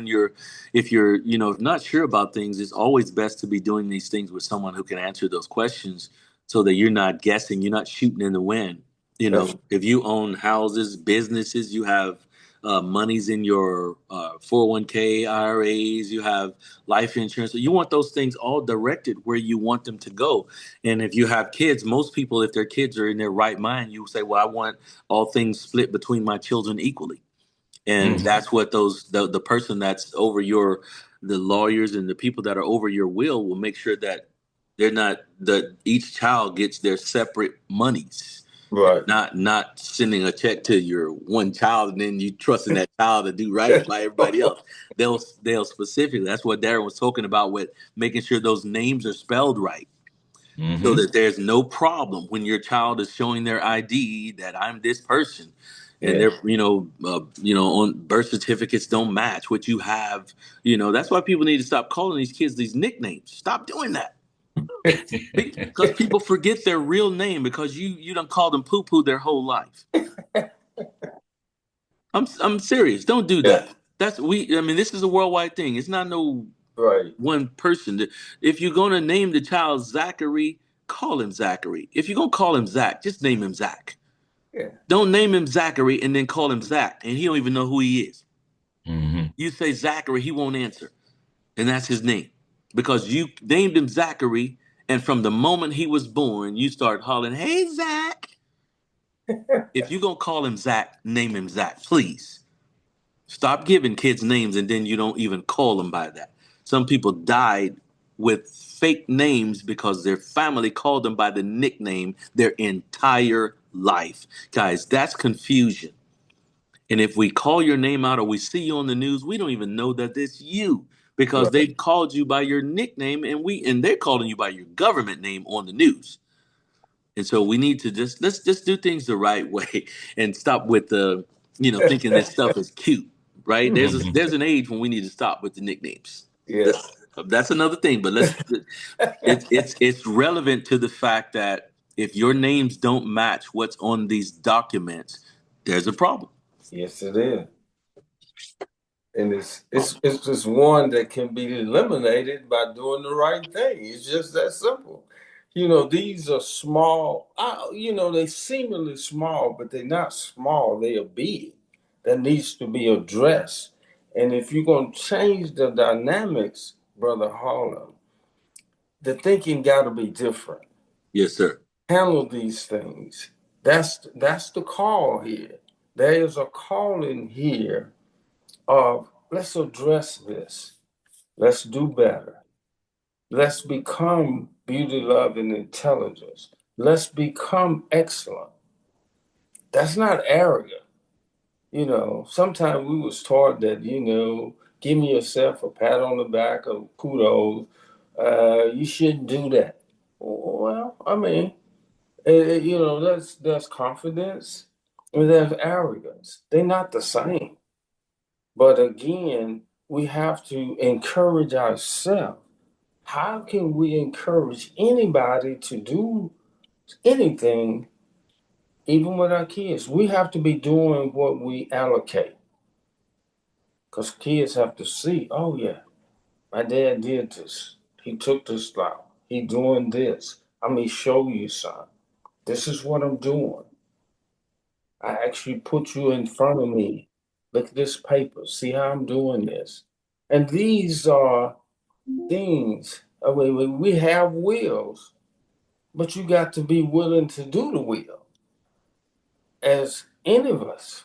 you're, if you're, not sure about things. It's always best to be doing these things with someone who can answer those questions, so that you're not guessing, you're not shooting in the wind. That's If you own houses, businesses, you have monies in your 401k, IRAs, you have life insurance. So you want those things all directed where you want them to go. And if you have kids, most people, if their kids are in their right mind, you say, well, I want all things split between my children equally. And Mm-hmm. that's what the person that's over the lawyers and the people that are over your will make sure that they're not, that each child gets their separate monies, right. not sending a check to your one child and then you trusting that child to do right by everybody else. They'll specifically, that's what Darren was talking about, with making sure those names are spelled right, so Mm-hmm. that there's no problem when your child is showing their ID that I'm this person, and Yeah. they're on birth certificates don't match what you have. That's why people need to stop calling these kids these nicknames. Stop doing that, because people forget their real name because you don't call them poo poo their whole life. I'm serious. Don't do Yeah. that. I mean, this is a worldwide thing. It's not no Right. one person. If you're gonna name the child Zachary, call him Zachary. If you're gonna call him Zach, just name him Zach. Yeah. Don't name him Zachary and then call him Zach, and he don't even know who he is. Mm-hmm. You say Zachary, he won't answer, and that's his name, because you named him Zachary, and from the moment he was born, you start hollering, "Hey, Zach!" If you're gonna call him Zach, name him Zach, please. Stop giving kids names and then you don't even call them by that. Some people died with fake names because their family called them by the nickname their entire life. Guys, that's confusion. And if we call your name out or we see you on the news, we don't even know that it's you, because they Right. called you by your nickname, and they're calling you by your government name on the news. And so we need to let's just do things the right way and stop with the thinking this stuff is cute, right? Mm-hmm. There's an age when we need to stop with the nicknames. Yes. That's another thing, but it's relevant to the fact that if your names don't match what's on these documents, there's a problem. Yes, it is. And it's just one that can be eliminated by doing the right thing. It's just that simple. These are small. They seemingly small, but they're not small. They are big. That needs to be addressed. And if you're going to change the dynamics, Brother Harlem, the thinking got to be different. Yes, sir. Handle these things. That's the call here. There is a calling here of, let's address this. Let's do better. Let's become beauty, love, and intelligence. Let's become excellent. That's not arrogant. Sometimes we was taught that, giving yourself a pat on the back of kudos, you shouldn't do that. Well, I mean, that's confidence and there's arrogance. They're not the same. But again, we have to encourage ourselves. How can we encourage anybody to do anything, even with our kids? We have to be doing what we allocate. Because kids have to see, oh yeah, my dad did this. He took this route. He doing this. I may show you, son. This is what I'm doing. I actually put you in front of me. Look at this paper. See how I'm doing this. And these are things. I mean, we have wills, but you got to be willing to do the will. As any of us,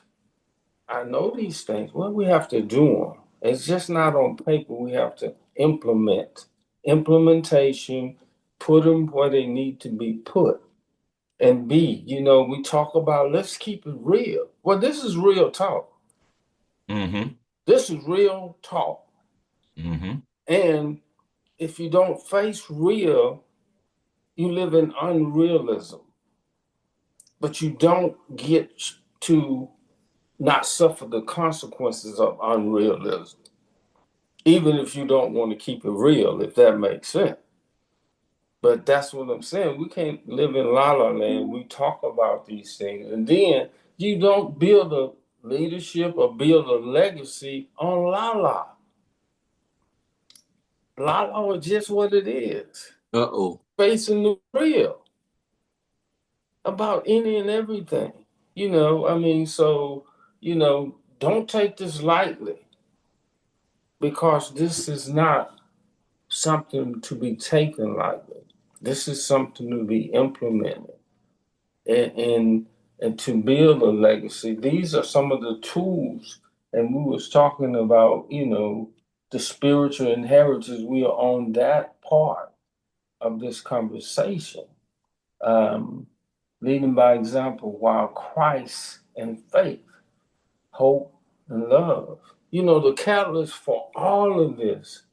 I know these things. Well, we have to do them. It's just not on paper. We have to implement. Implementation, put them where they need to be put. And B, we talk about let's keep it real. Well, this is real talk. Mm-hmm. This is real talk. Mm-hmm. And if you don't face real, you live in unrealism. But you don't get to not suffer the consequences of unrealism, even if you don't want to keep it real, if that makes sense. But that's what I'm saying. We can't live in la la land. We talk about these things, and then you don't build a leadership or build a legacy on la la. La la is just what it is. Uh-oh. Facing the real about any and everything. I mean, so, don't take this lightly because this is not something to be taken lightly. This is something to be implemented and to build a legacy. These are some of the tools, and we was talking about, the spiritual inheritance. We are on that part of this conversation, leading by example while Christ and faith, hope, and love. The catalyst for all of this,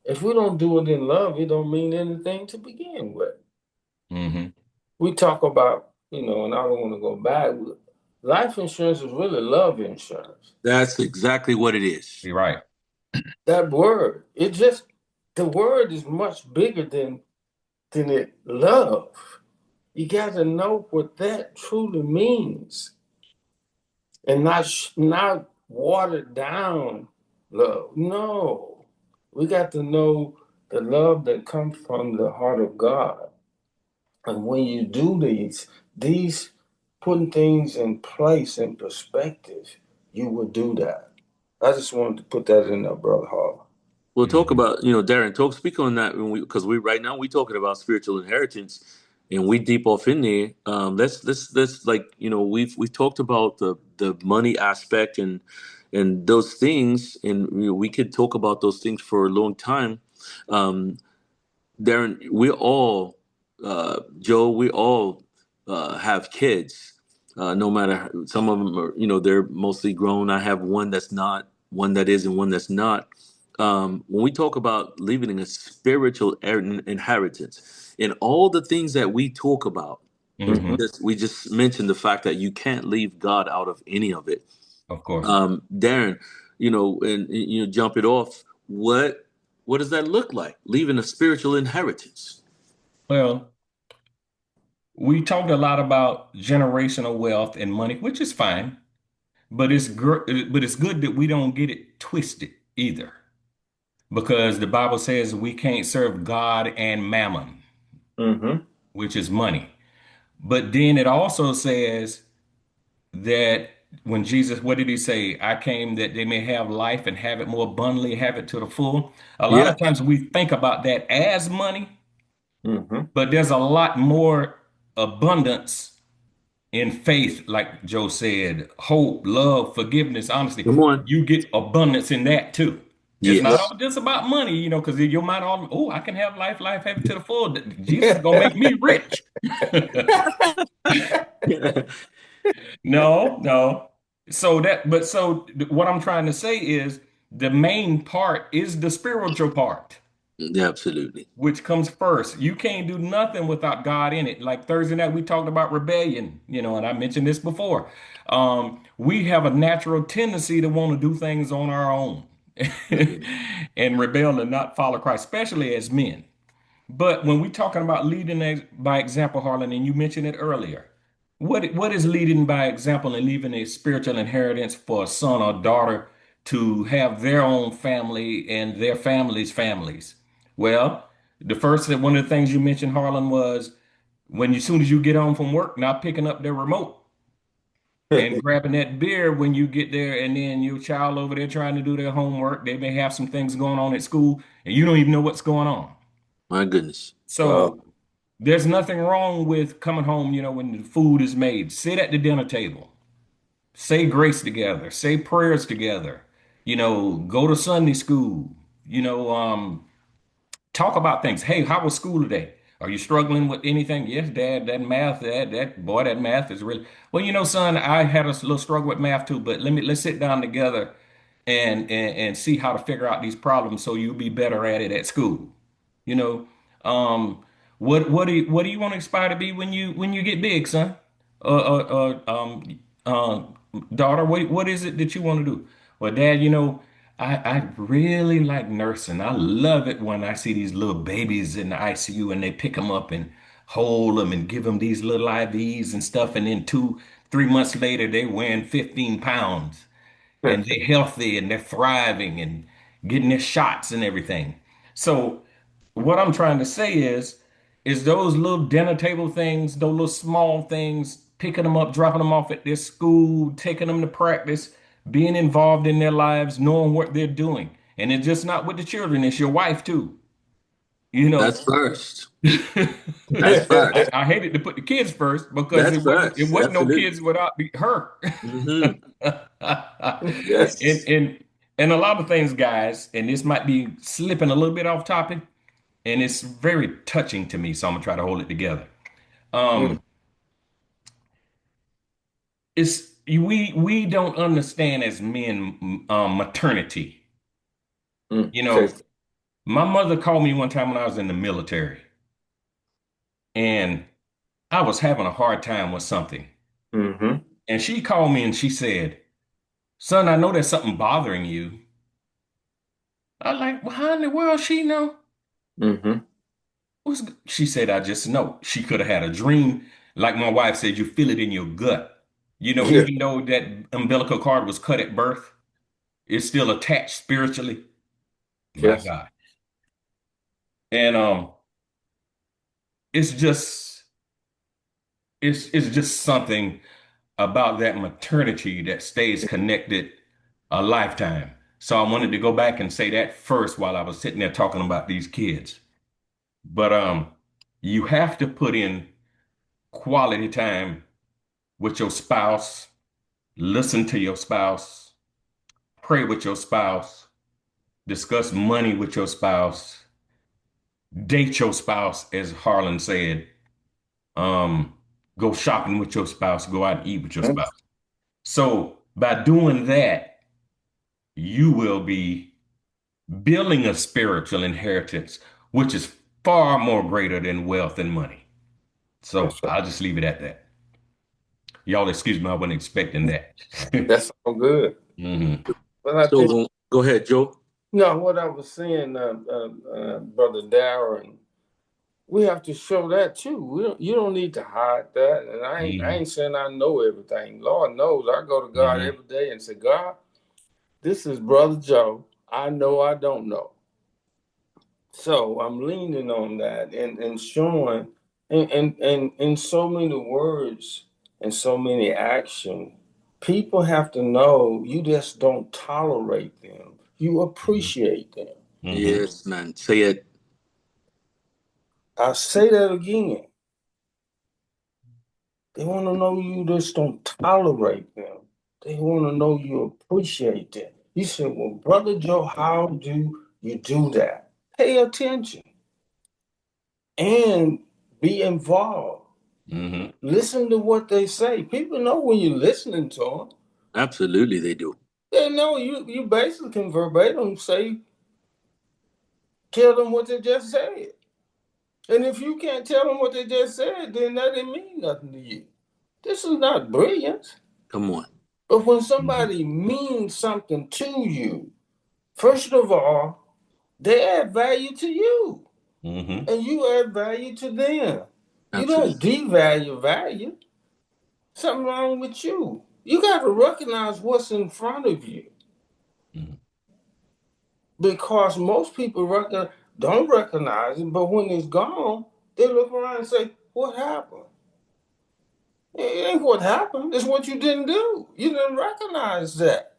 if we don't do it in love, it don't mean anything to begin with. Mm-hmm. We talk about, and I don't want to go back. Life insurance is really love insurance. That's exactly what it is. You're right. That word, the word is much bigger than it love. You got to know what that truly means, and not watered down love. No, we got to know the love that comes from the heart of God. And when you do these putting things in place in perspective, you will do that. I just wanted to put that in there, Brother Hall. We'll talk Mm-hmm. about, Darren, speak on that because we right now we talking about spiritual inheritance, and we deep off in there. Let's like we've talked about the money aspect and those things, and we could talk about those things for a long time. Um, Darren, Joe, we all have kids. No matter some of them are, they're mostly grown. I have one that's not, one that is, and one that's not. When we talk about leaving a spiritual inheritance, and all the things that we talk about, Mm-hmm. we just mentioned the fact that you can't leave God out of any of it. Of course. Darren, and jump it off. What does that look like? Leaving a spiritual inheritance. Well, we talked a lot about generational wealth and money, which is fine, but it's good that we don't get it twisted either, because the Bible says we can't serve God and mammon, Mm-hmm. which is money. But then it also says that when Jesus, what did he say? I came that they may have life and have it more abundantly, have it to the full. A lot Yeah. of times we think about that as money, Mm-hmm. but there's a lot more abundance in faith, like Joe said, hope, love, forgiveness, honesty. Come on. You get abundance in that too. It's not Yes. all just about money, because your mind all, oh, I can have life, have it to the full. Jesus is gonna make me rich. No, no. What I'm trying to say is the main part is the spiritual part, Yeah, absolutely. which comes first. You can't do nothing without God in it. Like Thursday night, we talked about rebellion, and I mentioned this before. We have a natural tendency to want to do things on our own Mhm. and rebel and not follow Christ, especially as men. But when we're talking about leading by example, Harlan, and you mentioned it earlier, what is leading by example and leaving a spiritual inheritance for a son or daughter? to have their own family and their families. Well, one of the things you mentioned, Harlan, was as soon as you get home from work, not picking up their remote and grabbing that beer when you get there, and then your child over there trying to do their homework. They may have some things going on at school, and you don't even know what's going on. My goodness. So there's nothing wrong with coming home, when the food is made. Sit at the dinner table, say grace together, say prayers together, go to Sunday school, talk about things. Hey, how was school today? Are you struggling with anything? Yes, Dad, that math is really well. Son, I had a little struggle with math too, but let's sit down together and see how to figure out these problems so you'll be better at it at school. You know, um, what do you want to aspire to be when you get big, son? Uh, daughter, what is it that you want to do? Well, Dad, I really like nursing. I love it when I see these little babies in the ICU and they pick them up and hold them and give them these little IVs and stuff, and then 3 months later they weighing 15 pounds and they're healthy and they're thriving and getting their shots and everything. So what I'm trying to say is those little dinner table things, those little small things, picking them up, dropping them off at their school, taking them to practice, being involved in their lives, knowing what they're doing. And it's just not with the children, it's your wife too. That's first. That's I, first. I hated to put the kids first because That's it first. wasn't no Absolutely. kids without her. Yes. And a lot of things, guys, and this might be slipping a little bit off topic, and it's very touching to me, so I'm gonna try to hold it together. Mm, Um, we don't understand as men maternity. You okay. know, my mother called me one time when I was in the military, and I was having a hard time with something. Mm-hmm. And she called me and she said, "Son, I know there's something bothering you." I was like, "Well, how in the world she know?" Mm-hmm. She said, "I just know." She could have had a dream. Like my wife said, you feel it in your gut. Yeah. Even though that umbilical cord was cut at birth, it's still attached spiritually. My Yes. God. And it's just it's just something about that maternity that stays connected a lifetime. So I wanted to go back and say that first while I was sitting there talking about these kids. But you have to put in quality time with your spouse, listen to your spouse, pray with your spouse, discuss money with your spouse, date your spouse, as Harlan said, um, go shopping with your spouse, go out and eat with your Mm, spouse. So by doing that, you will be building a spiritual inheritance, which is far more greater than wealth and money. So that's right. I'll just leave it at that. Y'all excuse me, I wasn't expecting that. That's all good. hmm But I think So go ahead, Joe. no, what I was saying, Brother Darren, we have to show that too. You don't need to hide that. And I ain't saying I know everything. Lord knows I go to God hmm every day and say, God, this is Brother Joe. I know I don't know. So I'm leaning on that and showing and in so many words and so many actions, people have to know you just don't tolerate them. You appreciate them. hmm Yes, man. Say it. I say that again. They want to know you just don't tolerate them. They want to know you appreciate them. You say, well, Brother Joe, how do you do that? Pay attention and be involved. hmm Listen to what they say. People know when you're listening to them. Absolutely, they do. They know you basically can verbatim say, tell them what they just said. And if you can't tell them what they just said, then that didn't mean nothing to you. This is not brilliance. Come on. But when hmm somebody means something to you, first of all, they add value to you. hmm And you add value to them. You don't Absolutely. devalue value. Something wrong with you. You got to recognize what's in front of you. because most people don't recognize it, but when it's gone, they look around and say, what happened? It ain't what happened. It's what you didn't do. You didn't recognize that.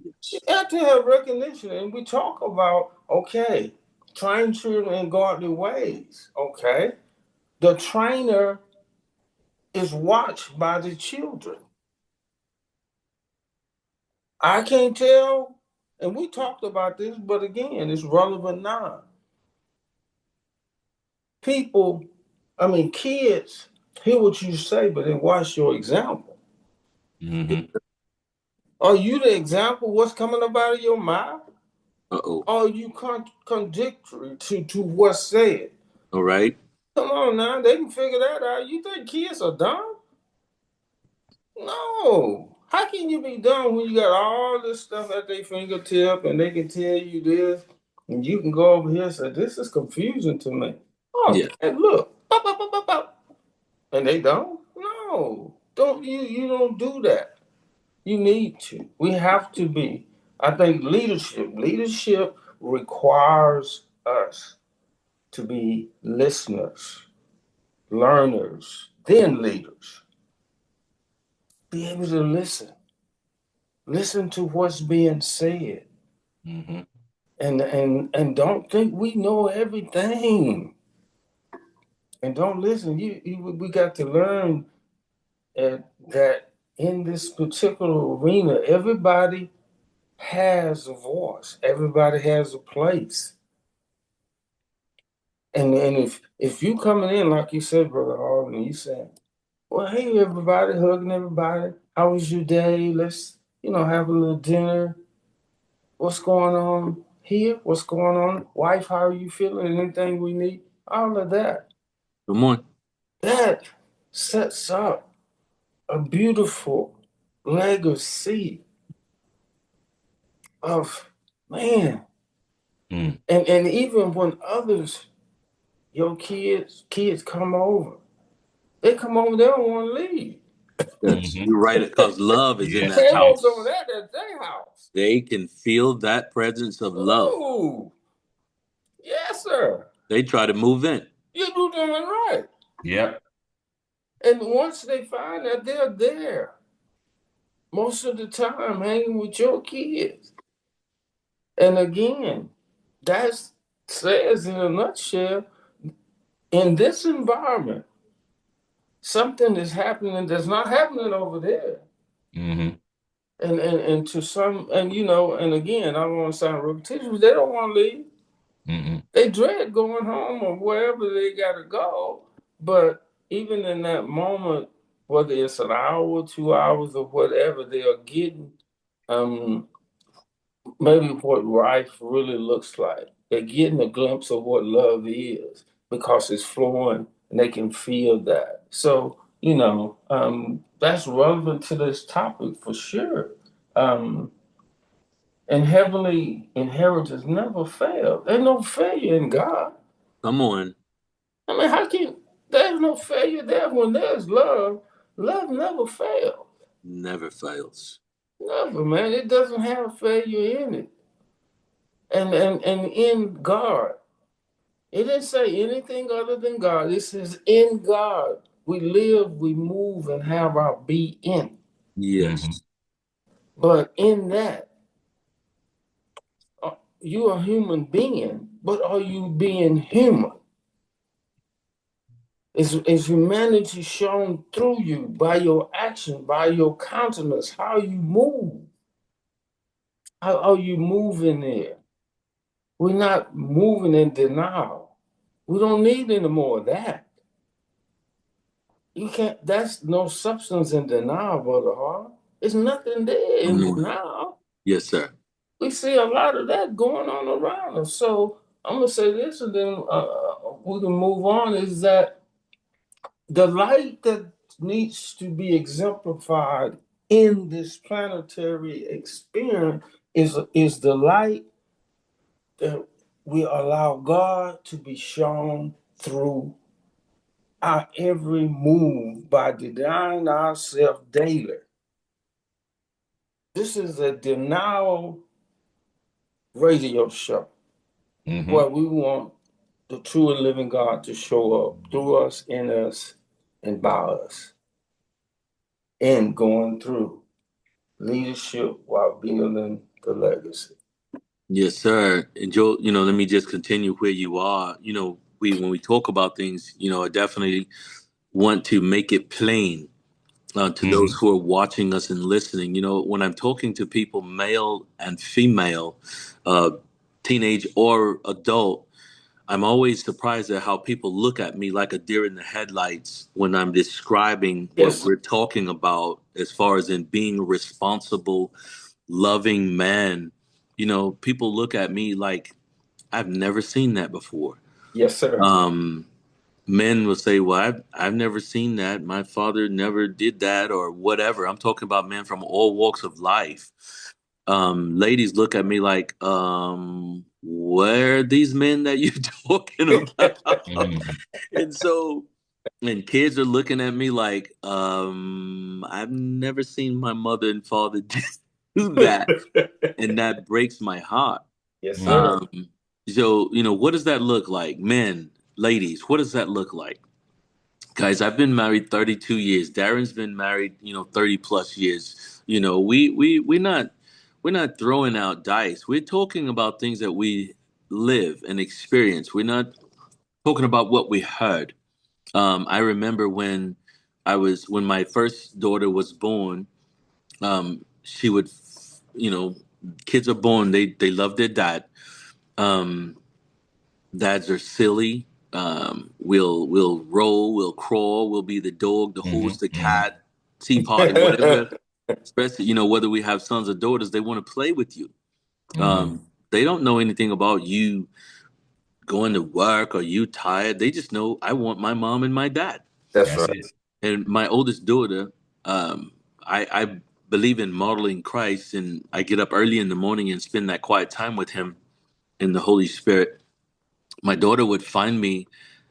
You have to have recognition. And we talk about, okay, train children in godly ways. Okay. The trainer is watched by the children. I can't tell, and we talked about this, but again, it's relevant now. Kids hear what you say, but they watch your example. Mm-hmm. Are you the example? What's coming up out of your mouth? Uh-oh. Are you contradictory to what's said? All right. Come on now, they can figure that out. You think kids are dumb? No. How can you be dumb when you got all this stuff at their fingertip and they can tell you this, and you can go over here and say, this is confusing to me. Oh, Yeah. and look. Bop, bop, bop, bop, bop. And they don't? No. You don't do that. You need to. We have to be. I think leadership requires us to be listeners, learners, then leaders. Be able to listen. Listen to what's being said. Mm-hmm. And don't think we know everything. And don't listen. We got to learn that in this particular arena, everybody has a voice. Everybody has a place. And if you coming in like you said, Brother Harlan, you saying, well, hey everybody, hugging everybody. How was your day? Let's, have a little dinner. What's going on here? What's going on? Wife, how are you feeling? Anything we need? All of that. Come on. That sets up a beautiful legacy of man. Mm. And even when others, your kids come over, they come over, they don't want to leave. That's Mm-hmm. you're right, because love is in Yeah. that They want some of house. that at their house. They can feel that presence of love. Ooh, yes, sir. They try to move in. You do doing right. Yep. And once they find that they're there, most of the time hanging with your kids. And again, that says in a nutshell, in this environment, something is happening that's not happening over there. Mm-hmm. And to some, and again, I don't want to sound repetitious, but they don't want to leave. Mm-hmm. They dread going home or wherever they got to go. But even in that moment, whether it's an hour, 2 hours, or whatever, they are getting maybe what life really looks like. They're getting a glimpse of what love is because it's flowing and they can feel that. So, that's relevant to this topic for sure. Um, and heavenly inheritance never fails. There's no failure in God. Come on. I mean, there's no failure there when there's love. Love never fails. Never fails. Never, man. It doesn't have failure in it. And in God, it didn't say anything other than God. It says in God we live, we move, and have our being. Mm-hmm. Yes. But in that, you're a human being, but are you being human? Is humanity shown through you by your action, by your countenance, how you move? How are you moving there? We're not moving in denial. We don't need any more of that. You can't, that's no substance in denial, Brother Hart. There's nothing there in Come on. denial. Yes, sir. We see a lot of that going on around us. So I'm going to say this and then we can move on is that the light that needs to be exemplified in this planetary experience is the light that we allow God to be shown through our every move by denying ourselves daily. This is a denial radio show. Mm-hmm. Well, we want the true and living God to show up through us, in us, and by us, and going through leadership while building the legacy. Yes, sir. And Joe, let me just continue where you are. When we talk about things, I definitely want to make it plain to those Mm-hmm. who are watching us and listening. When I'm talking to people, male and female, uh, teenage or adult, I'm always surprised at how people look at me like a deer in the headlights when I'm describing what Yes. we're talking about as far as in being a responsible, loving man. People look at me like I've never seen that before. Yes, sir. Men will say, "Well, I've never seen that. My father never did that," or whatever. I'm talking about men from all walks of life. Ladies look at me like, where are these men that you're talking about? Mm-hmm. And so, and kids are looking at me like, I've never seen my mother and father do that. And that breaks my heart. Yes, sir. Um, so, what does that look like? Men, ladies, what does that look like? Guys, I've been married 32 years. Darren's been married, 30 plus years. We're not throwing out dice. We're talking about things that we live and experience. We're not talking about what we heard. I remember when my first daughter was born, she would, you know, kids are born, they love their dad. Um, Dads are silly. We'll roll, we'll crawl, we'll be the dog, the horse, the Mm-hmm. cat, tea party, whatever. Especially, whether we have sons or daughters, they want to play with you. Mm-hmm. They don't know anything about you going to work or you tired. They just know I want my mom and my dad. That's That's right. it. And my oldest daughter, I believe in modeling Christ, and I get up early in the morning and spend that quiet time with him in the Holy Spirit. My daughter would find me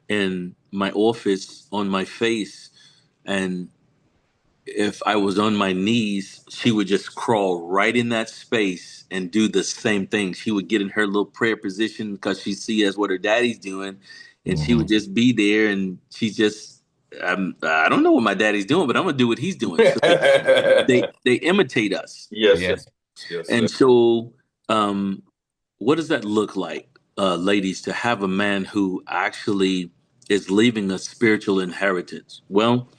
in my office on my face, and if I was on my knees, she would just crawl right in that space and do the same thing. She would get in her little prayer position because she see that's what her daddy's doing, and she would Mm-hmm. just be there, and she just, I don't know what my daddy's doing, but I'm gonna do what he's doing. So they imitate us, Yes, sir. Yes. Yes, sir. and so um, what does that look like, ladies, to have a man who actually is leaving a spiritual inheritance? Well,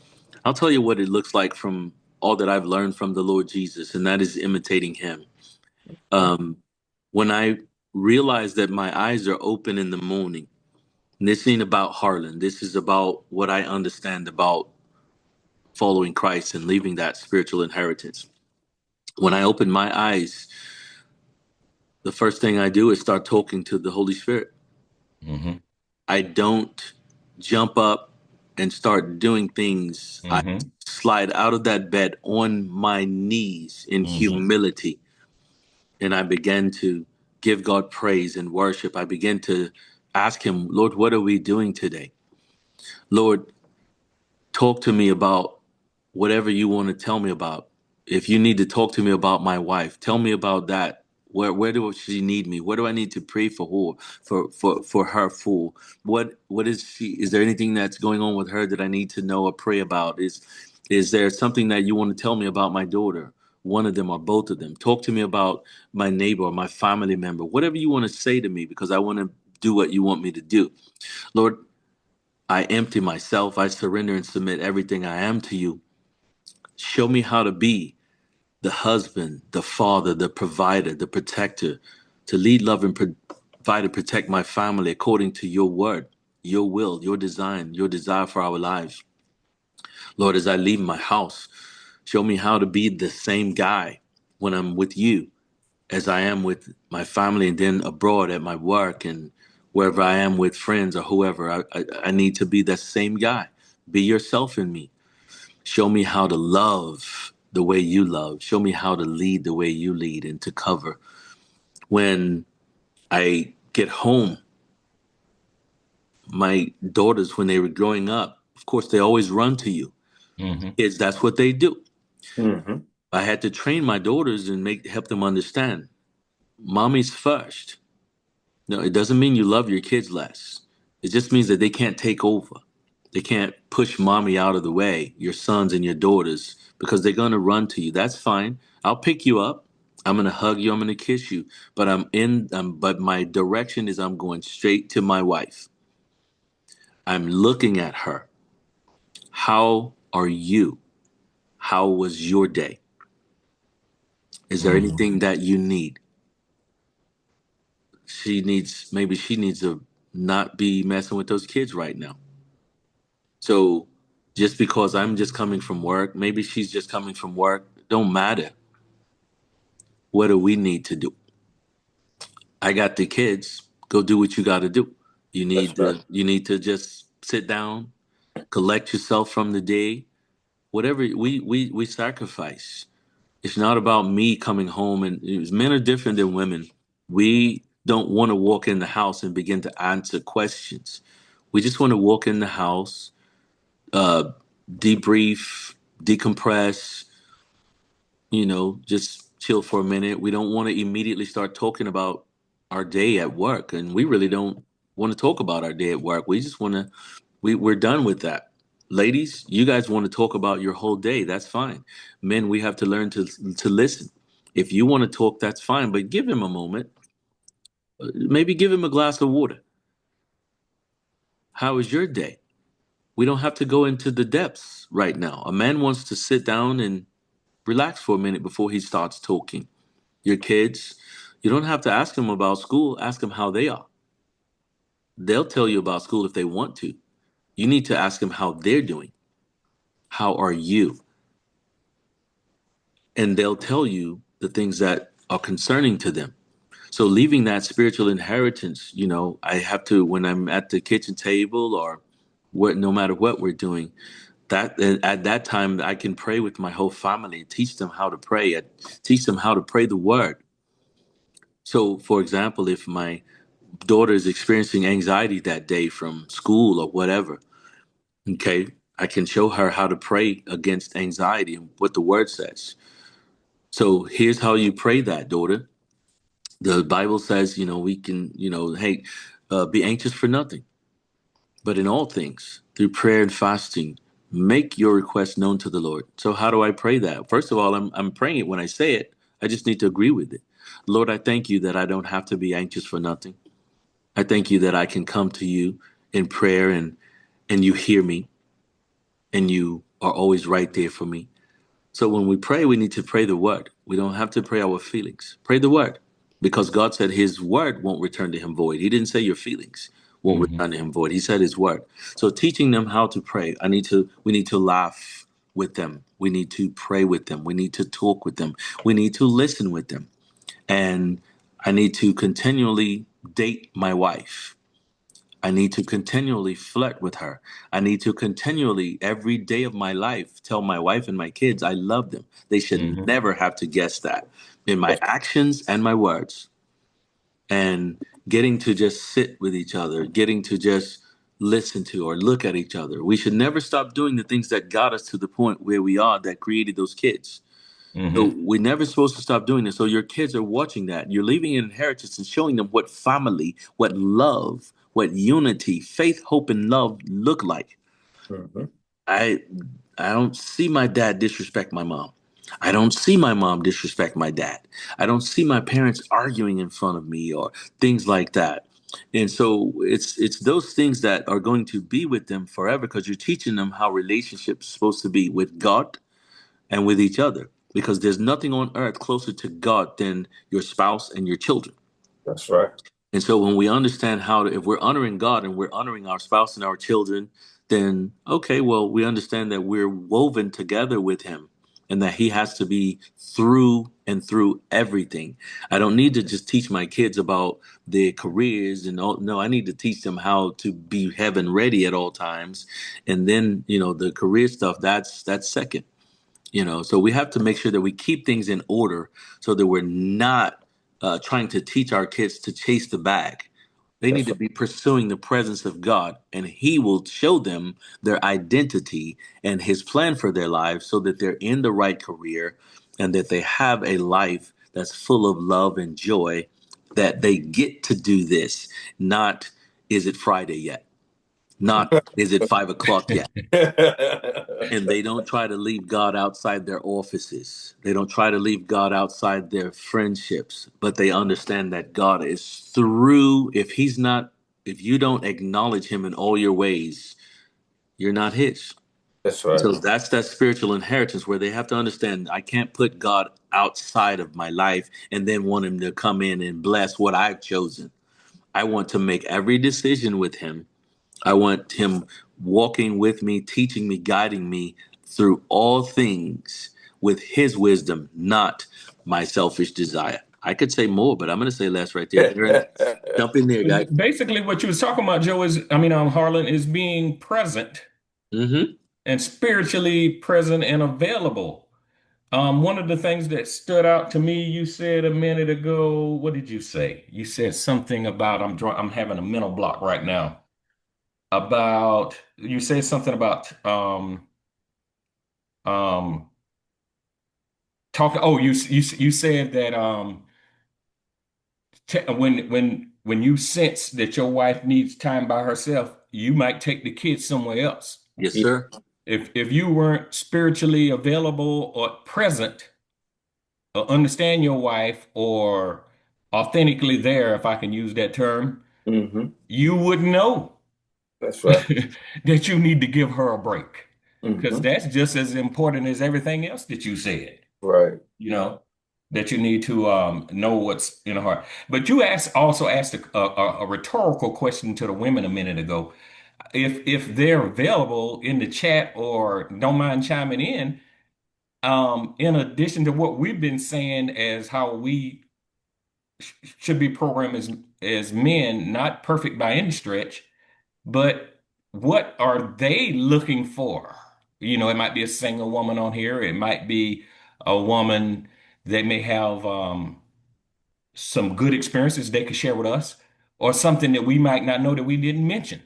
I'll tell you what it looks like from all that I've learned from the Lord Jesus, and that is imitating him. Um, when I realize that my eyes are open in the morning, and this ain't about Harlan, this is about what I understand about following Christ and leaving that spiritual inheritance. When I open my eyes, the first thing I do is start talking to the Holy Spirit. Mm-hmm. I don't jump up and start doing things. I Mm-hmm. slide out of that bed on my knees in Mm-hmm. humility, and I began to give God praise and worship. I began to ask him, Lord, what are we doing today? Lord, talk to me about whatever you want to tell me about. If you need to talk to me about my wife, tell me about that. Where do she need me? What do I need to pray for her for her for? What is she? Is there anything that's going on with her that I need to know or pray about? Is there something that you want to tell me about my daughter? One of them or both of them. Talk to me about my neighbor or my family member. Whatever you want to say to me, because I want to do what you want me to do. Lord, I empty myself. I surrender and submit everything I am to you. Show me how to be the husband, the father, the provider, the protector, to lead, love, and provide and protect my family according to your word, your will, your design, your desire for our lives. Lord, as I leave my house, show me how to be the same guy when I'm with you as I am with my family and then abroad at my work and wherever I am with friends or whoever. I need to be that same guy. Be yourself in me. Show me how to love the way you love. Show me how to lead the way you lead and to cover. When I get home, my daughters, when they were growing up, of course, they always run to you. Mm-hmm. Kids, that's what they do. Mm-hmm. I had to train my daughters and help them understand. Mommy's first. No, it doesn't mean you love your kids less. It just means that they can't take over. They can't push mommy out of the way, your sons and your daughters, because they're going to run to you. That's fine. I'll pick you up. I'm going to hug you. I'm going to kiss you. But but my direction is I'm going straight to my wife. I'm looking at her. How are you? How was your day? Is there Mm-hmm. anything that you need? Maybe she needs to not be messing with those kids right now. So just because I'm just coming from work, maybe she's just coming from work, don't matter. What do we need to do? I got the kids. Go do what you got to do. That's right. You need to just sit down, collect yourself from the day. Whatever we sacrifice. It's not about me coming home, and men are different than women. We don't want to walk in the house and begin to answer questions. We just want to walk in the house, uh, debrief, decompress, just chill for a minute. We don't want to immediately start talking about our day at work, and we really don't want to talk about our day at work. We just want to. We're done with that. Ladies, you guys want to talk about your whole day. That's fine. Men, we have to learn to listen. If you want to talk, that's fine, but give him a moment. Maybe give him a glass of water. How was your day? We don't have to go into the depths right now. A man wants to sit down and relax for a minute before he starts talking. Your kids, you don't have to ask them about school. Ask them how they are. They'll tell you about school if they want to. You need to ask them how they're doing. How are you? And they'll tell you the things that are concerning to them. So leaving that spiritual inheritance, I have to, when I'm at the kitchen table or no matter what we're doing, that at that time I can pray with my whole family, teach them how to pray, teach them how to pray the word. So, for example, if my daughter is experiencing anxiety that day from school or whatever, okay, I can show her how to pray against anxiety and what the word says. So here's how you pray that, daughter. The Bible says, we can, hey, be anxious for nothing, but in all things, through prayer and fasting, make your request known to the Lord. So how do I pray that? First of all, I'm praying it when I say it. I just need to agree with it. Lord, I thank you that I don't have to be anxious for nothing. I thank you that I can come to you in prayer and you hear me and you are always right there for me. So when we pray, we need to pray the word. We don't have to pray our feelings. Pray the word because God said his word won't return to him void. He didn't say your feelings won't Mm-hmm. return to him void. He said his word. So teaching them how to pray, we need to laugh with them. We need to pray with them. We need to talk with them. We need to listen with them. And I need to continually date my wife. I need to continually flirt with her. I need to continually, every day of my life, tell my wife and my kids I love them. They should Mm-hmm. never have to guess that in my actions and my words. And getting to just sit with each other, getting to just listen to or look at each other. We should never stop doing the things that got us to the point where we are that created those kids. So Mm-hmm. we're never supposed to stop doing this. So your kids are watching that. You're leaving an inheritance and showing them what family, what love, what unity, faith, hope, and love look like. Mhm. I I don't see my dad disrespect my mom. I don't see my mom disrespect my dad. I don't see my parents arguing in front of me or things like that. And so it's those things that are going to be with them forever because you're teaching them how relationships supposed to be with God and with each other because there's nothing on earth closer to God than your spouse and your children. That's right. And so when we understand if we're honoring God and we're honoring our spouse and our children, then okay, well, we understand that we're woven together with him and that he has to be through and through everything. I don't need to just teach my kids about their careers and all. No, I need to teach them how to be heaven ready at all times. And then, the career stuff, that's second. So we have to make sure that we keep things in order so that we're not trying to teach our kids to chase the bag. They need That's to right. be pursuing the presence of God, and he will show them their identity and his plan for their lives so that they're in the right career and that they have a life that's full of love and joy, that they get to do this. Not, is it Friday yet? Not, is it 5 o'clock yet? And they don't try to leave God outside their offices. They don't try to leave God outside their friendships, but they understand that God is through. If you don't acknowledge him in all your ways, you're not his. That's right. So that's that spiritual inheritance where they have to understand, I can't put God outside of my life and then want him to come in and bless what I've chosen. I want to make every decision with him. I want him walking with me, teaching me, guiding me through all things with his wisdom, not my selfish desire. I could say more, but I'm going to say less right there. Darren, jump in there, guys. Basically, what you was talking about, Joe, Harlan, is being present and spiritually present and available. One of the things that stood out to me, you said a minute ago, what did you say? You said something about, I'm having a mental block right now. You said something about talking. Oh, you said that when you sense that your wife needs time by herself, you might take the kids somewhere else. Yes, sir. If you weren't spiritually available or present or understand your wife or authentically there, if I can use that term, you wouldn't know. That's right. That you need to give her a break, because that's just as important as everything else that you said. Right. You know, that you need to know what's in her heart. But you also asked a rhetorical question to the women a minute ago. If they're available in the chat or don't mind chiming in addition to what we've been saying as how we should be programmed as men, not perfect by any stretch, but what are they looking for? You know, it might be a single woman on here. It might be a woman that may have some good experiences they could share with us, or something that we might not know that we didn't mention.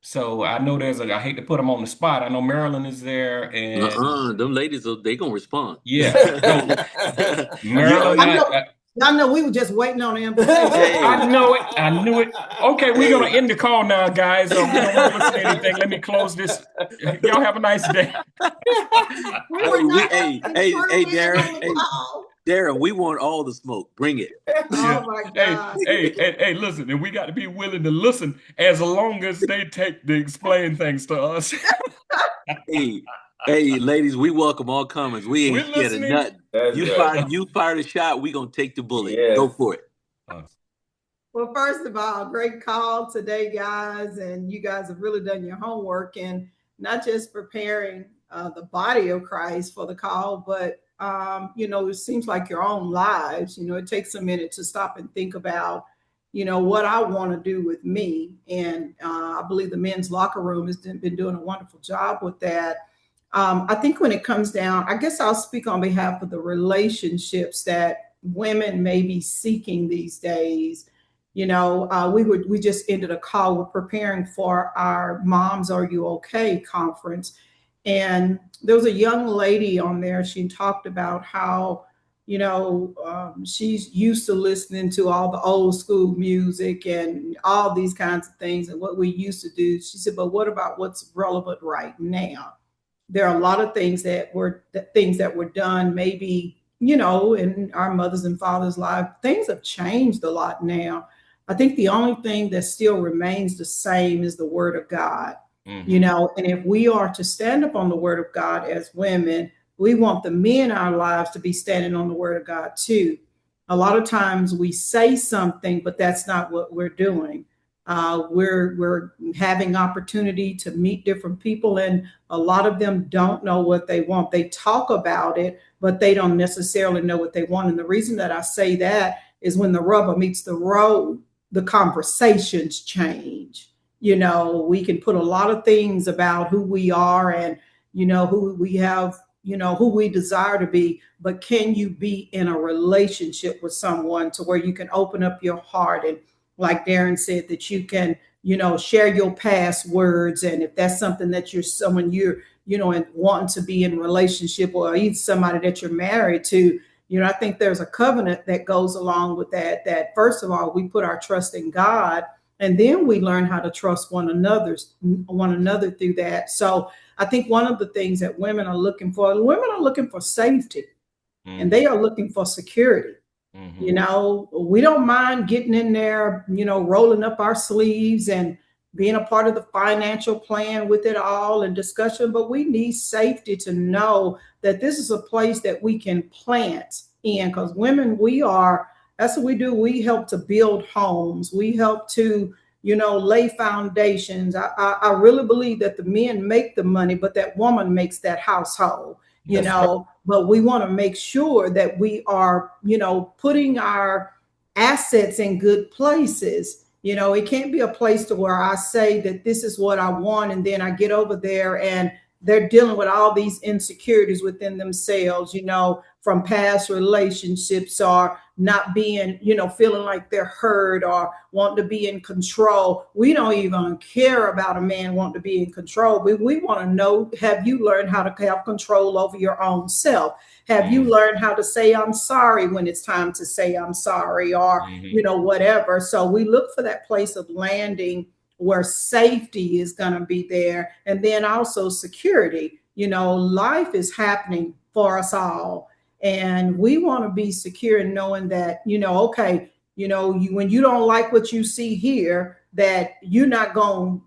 So I know I hate to put them on the spot. I know Marilyn is there, and Them ladies, they gonna respond. yeah. So Marilyn, I know we were just waiting on him. I know it. I knew it. Okay, we're gonna end the call now, guys. We don't want to listen to anything. Let me close this. Y'all have a nice day. Hey, Darren, we want all the smoke. Bring it. Oh my God. Hey, listen, and we got to be willing to listen as long as they take to explain things to us. Hey, ladies, we welcome all comments. We ain't scared of nothing. You fire the shot, we gonna take the bullet. Yes. Go for it. Well, first of all, great call today, guys, and you guys have really done your homework and not just preparing the body of Christ for the call, but it seems like your own lives. It takes a minute to stop and think about, what I want to do with me. And I believe the men's locker room has been doing a wonderful job with that. I think when it comes down, I guess I'll speak on behalf of the relationships that women may be seeking these days. We just ended a call. We're preparing for our Moms Are You Okay conference. And there was a young lady on there. She talked about how, she's used to listening to all the old school music and all these kinds of things and what we used to do. She said, but what about what's relevant right now? There are a lot of things that were done maybe, in our mothers and fathers' life. Things have changed a lot now. I think the only thing that still remains the same is the word of God. And if we are to stand up on the word of God as women, we want the men in our lives to be standing on the word of God too. A lot of times we say something, but that's not what we're doing. We're having opportunity to meet different people, and a lot of them don't know what they want. They talk about it, but they don't necessarily know what they want. And the reason that I say that is when the rubber meets the road, the conversations change. We can put a lot of things about who we are and, who we have, who we desire to be, but can you be in a relationship with someone to where you can open up your heart and, like Darren said, that you can, share your past words. And if that's something that and wanting to be in a relationship, or even somebody that you're married to, I think there's a covenant that goes along with that, that first of all, we put our trust in God, and then we learn how to trust one another through that. So I think one of the things that women are looking for safety, and they are looking for security. We don't mind getting in there, rolling up our sleeves and being a part of the financial plan with it all and discussion, but we need safety to know that this is a place that we can plant in, because women, that's what we do. We help to build homes. We help to, lay foundations. I really believe that the men make the money, but that woman makes that household. But we want to make sure that we are, putting our assets in good places. It can't be a place to where I say that this is what I want, and then I get over there and they're dealing with all these insecurities within themselves, from past relationships, or not being, feeling like they're heard or wanting to be in control. We don't even care about a man wanting to be in control. We want to know, have you learned how to have control over your own self? Have you learned how to say I'm sorry when it's time to say I'm sorry, or, whatever. So we look for that place of landing where safety is going to be there. And then also security. Life is happening for us all. And we want to be secure in knowing that, okay, when you don't like what you see here, that you're not going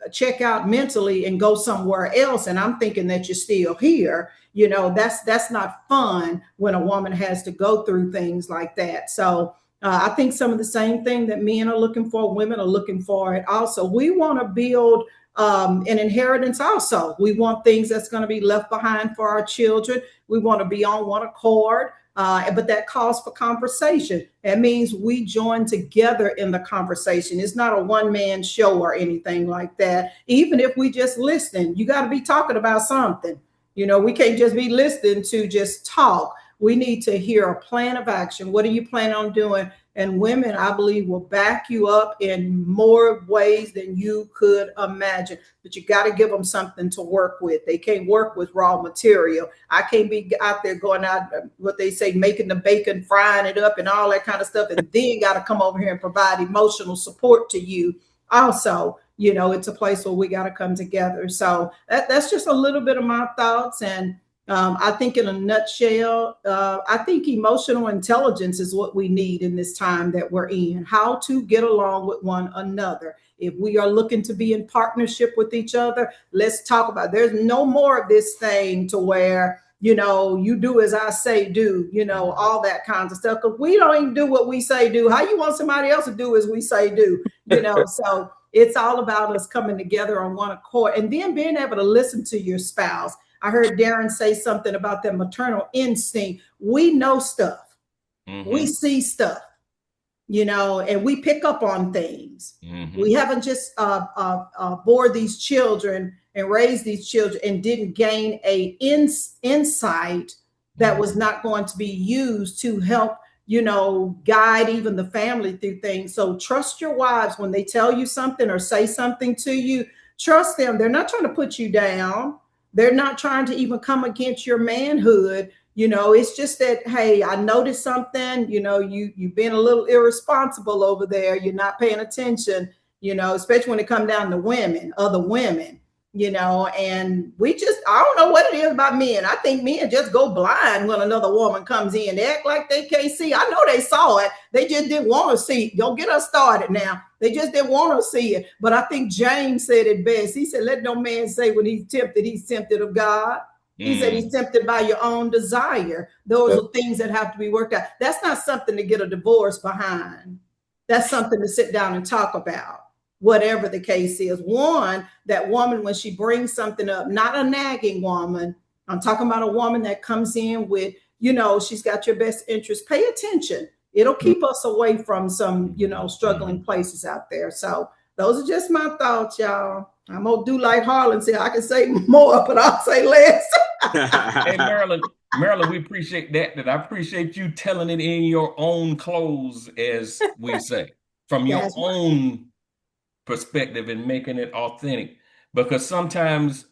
to check out mentally and go somewhere else. And I'm thinking that you're still here. That's not fun when a woman has to go through things like that. So I think some of the same thing that men are looking for, women are looking for it also. We want to build an inheritance also. We want things that's going to be left behind for our children. We want to be on one accord, but that calls for conversation. That means we join together in the conversation. It's not a one-man show or anything like that. Even if we just listen, you got to be talking about something. We can't just be listening to just talk. We need to hear a plan of action. What are you planning on doing? And women, I believe, will back you up in more ways than you could imagine. But you got to give them something to work with. They can't work with raw material. I can't be out there going out, what they say, making the bacon, frying it up and all that kind of stuff, and then got to come over here and provide emotional support to you also. It's a place where we got to come together. So that's just a little bit of my thoughts. And I think in a nutshell, I think emotional intelligence is what we need in this time that we're in, how to get along with one another. If we are looking to be in partnership with each other, let's talk about it. There's no more of this thing to where, you do as I say do, all that kinds of stuff. Because we don't even do what we say do. How you want somebody else to do as we say do, So it's all about us coming together on one accord, and then being able to listen to your spouse. I heard Darren say something about that maternal instinct. We know stuff. We see stuff, and we pick up on things. We haven't just bore these children and raised these children and didn't gain a insight that was not going to be used to help, guide even the family through things. So trust your wives when they tell you something or say something to you. Trust them. They're not trying to put you down. They're not trying to even come against your manhood. It's just that, hey, I noticed something, you've been a little irresponsible over there. You're not paying attention, especially when it comes down to other women, and I don't know what it is about men. I think men just go blind when another woman comes in. They act like they can't see. I know they saw it. They just didn't want to see it. Don't get us started now. They just didn't want to see it. But I think James said it best. He said, let no man say when he's tempted of God. He said he's tempted by your own desire. Those are things that have to be worked out. That's not something to get a divorce behind. That's something to sit down and talk about, whatever the case is. One, that woman, when she brings something up, not a nagging woman. I'm talking about a woman that comes in with, she's got your best interest. Pay attention. It'll keep us away from some, struggling places out there. So those are just my thoughts, y'all. I'm going to do like Harlan said. I can say more, but I'll say less. Hey, Marilyn, we appreciate that. I appreciate you telling it in your own clothes, as we say, from your own perspective and making it authentic. Because sometimes,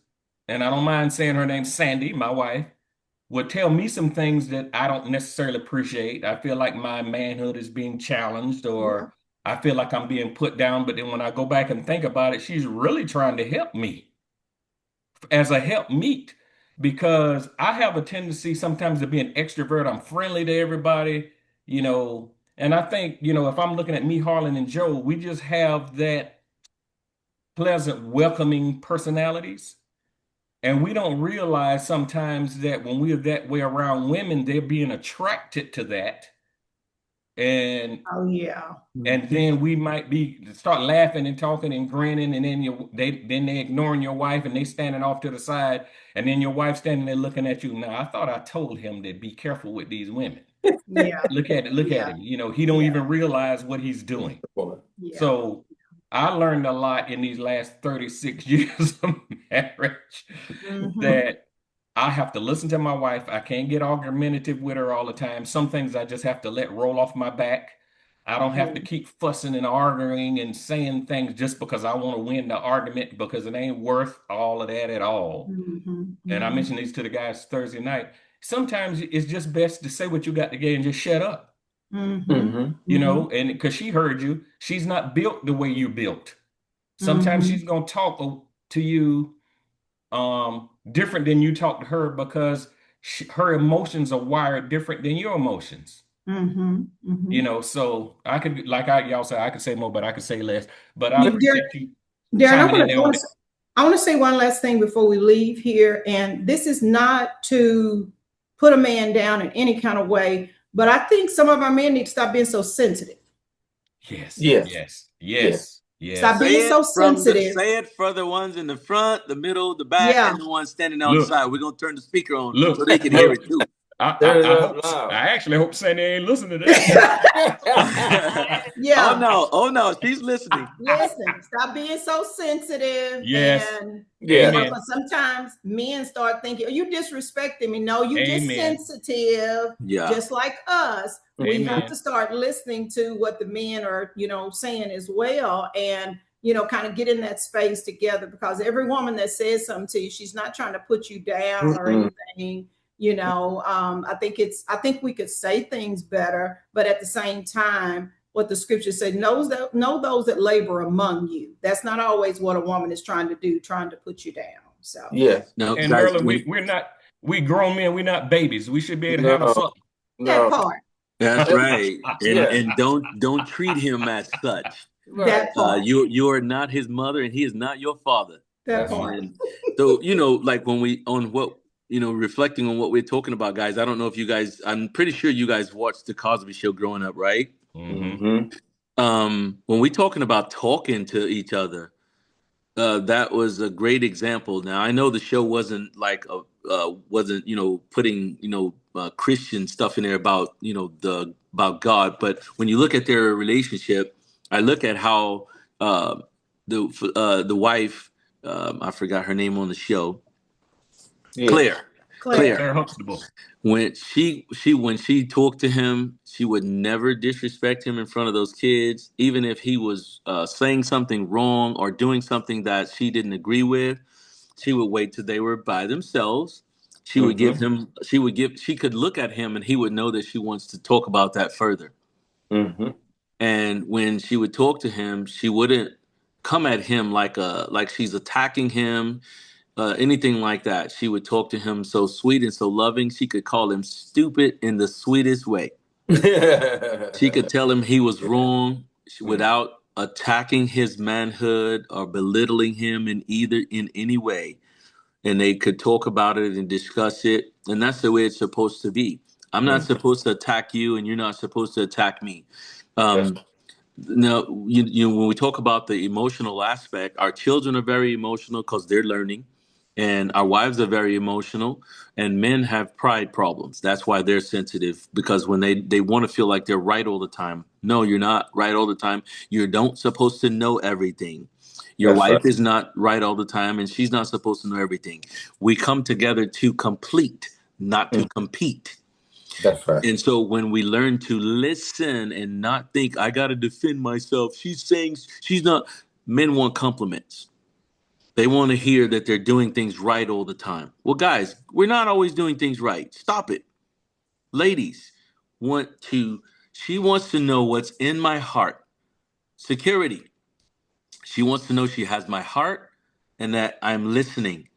and I don't mind saying her name, Sandy, my wife, will tell me some things that I don't necessarily appreciate. I feel like my manhood is being challenged, or I feel like I'm being put down. But then when I go back and think about it, she's really trying to help me as a help meet, because I have a tendency sometimes to be an extrovert. I'm friendly to everybody, and I think, if I'm looking at me, Harlan, and Joe, we just have that pleasant, welcoming personalities. And we don't realize sometimes that when we're that way around women, they're being attracted to that. And Oh yeah. and then we might be start laughing and talking and grinning, and then they ignoring your wife, and they standing off to the side, and then your wife standing there looking at you. Now, I thought I told him to be careful with these women. Yeah. Look at it, look at him. He don't even realize what he's doing. Yeah. So I learned a lot in these last 36 years of marriage that I have to listen to my wife. I can't get argumentative with her all the time. Some things I just have to let roll off my back. I don't have to keep fussing and arguing and saying things just because I want to win the argument, because it ain't worth all of that at all. And I mentioned these to the guys Thursday night. Sometimes it's just best to say what you got to get and just shut up. And because she heard you, she's not built the way you built. Sometimes she's going to talk to you different than you talk to her, because her emotions are wired different than your emotions. So I could, like y'all say, I could say more, but I could say less. But I appreciate you chiming in there on it. I want to say one last thing before we leave here, and this is not to put a man down in any kind of way, but I think some of our men need to stop being so sensitive. Yes. Stop being so sensitive. Say it for the ones in the front, the middle, the back, and the ones standing outside. We're going to turn the speaker on so they can hear it too. I actually hope Sandy ain't listening to that. Oh no, she's listening. Listen, stop being so sensitive. Yes. And Amen. sometimes men start thinking, you disrespecting me. No, you just sensitive, just like us. We have to start listening to what the men are, saying as well, and kind of get in that space together, because every woman that says something to you, she's not trying to put you down or anything. I think we could say things better, but at the same time, what the scripture said, know those that labor among you. That's not always what a woman is trying to do, trying to put you down. So no, and Merlin, we grown men, we're not babies. We should be able to handle something. That part. That's right. And don't treat him as such. That part. You are not his mother, and he is not your father. That part. And so like when we reflecting on what we're talking about, guys. I don't know if you guys. I'm pretty sure you guys watched the Cosby Show growing up, right? When we're talking about talking to each other, that was a great example. Now I know the show wasn't like putting Christian stuff in there about about God, but when you look at their relationship, I look at how the wife, I forgot her name on the show, Claire Huxtable. When she talked to him, she would never disrespect him in front of those kids, even if he was saying something wrong or doing something that she didn't agree with. She would wait till they were by themselves. She would give him. She could look at him, and he would know that she wants to talk about that further. And when she would talk to him, she wouldn't come at him like she's attacking him. Anything like that. She would talk to him so sweet and so loving. She could call him stupid in the sweetest way. She could tell him he was wrong without attacking his manhood or belittling him in any way. And they could talk about it and discuss it. And that's the way it's supposed to be. I'm not supposed to attack you, and you're not supposed to attack me. Now, when we talk about the emotional aspect, our children are very emotional because they're learning. And our wives are very emotional, and men have pride problems. That's why they're sensitive, because when they want to feel like they're right all the time. No, you're not right all the time. You don't supposed to know everything. Your wife is not right all the time, and she's not supposed to know everything. We come together to complete, not to compete. That's right. And so when we learn to listen and not think, I got to defend myself. She's saying she's not. Men want compliments. They want to hear that they're doing things right all the time. Well, guys, we're not always doing things right. Stop it. Ladies she wants to know what's in my heart. Security. She wants to know she has my heart and that I'm listening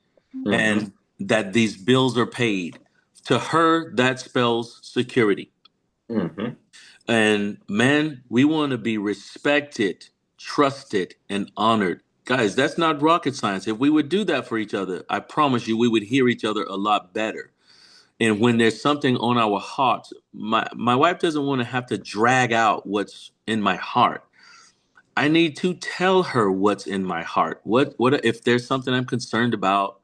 and that these bills are paid. To her, that spells security. And man, we want to be respected, trusted, and honored. Guys, that's not rocket science. If we would do that for each other, I promise you, we would hear each other a lot better. And when there's something on our hearts, my wife doesn't want to have to drag out what's in my heart. I need to tell her what's in my heart. What if there's something I'm concerned about,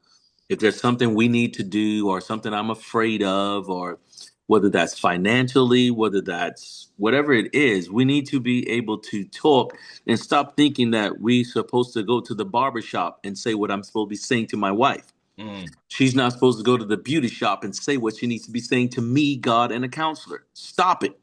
if there's something we need to do or something I'm afraid of, or whether that's financially, whether that's whatever it is, we need to be able to talk and stop thinking that we're supposed to go to the barber shop and say what I'm supposed to be saying to my wife. She's not supposed to go to the beauty shop and say what she needs to be saying to me, God, and a counselor. Stop it.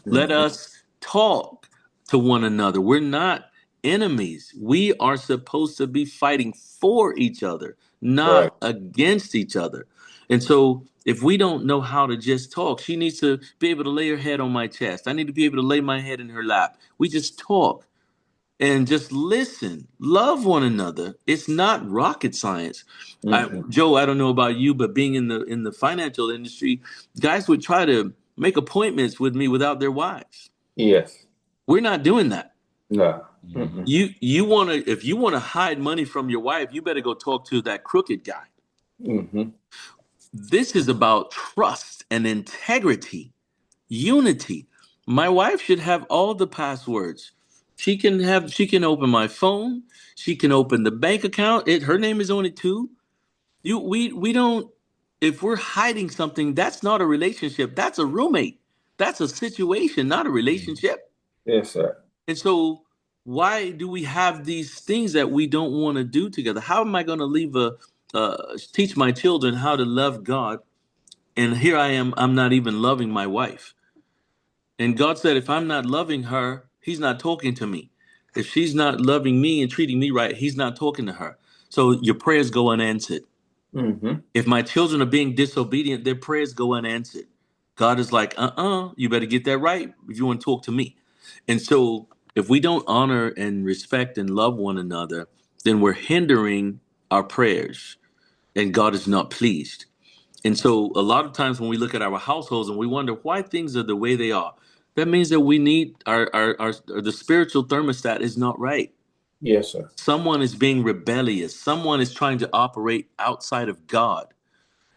Let us talk to one another. We're not enemies. We are supposed to be fighting for each other, not against each other. And so if we don't know how to just talk, she needs to be able to lay her head on my chest. I need to be able to lay my head in her lap. We just talk and just listen, love one another. It's not rocket science. Joe, I don't know about you, but being in the financial industry, guys would try to make appointments with me without their wives. Yes. We're not doing that. No. You want to, if you want to hide money from your wife, you better go talk to that crooked guy. This is about trust and integrity, unity. My wife should have all the passwords. She can open my phone. She can open the bank account. Her name is on it too. We don't, if we're hiding something, that's not a relationship. That's a roommate. That's a situation, not a relationship. Yes, sir. And so why do we have these things that we don't want to do together? How am I going to teach my children how to love God? And here I am, I'm not even loving my wife. And God said, if I'm not loving her, he's not talking to me. If she's not loving me and treating me right, he's not talking to her. So your prayers go unanswered. If my children are being disobedient, their prayers go unanswered. God is like, you better get that right if you want to talk to me. And so if we don't honor and respect and love one another, then we're hindering our prayers and God is not pleased. And so a lot of times when we look at our households and we wonder why things are the way they are, that means that we need the spiritual thermostat is not right. Yes, sir. Someone is being rebellious. Someone is trying to operate outside of God.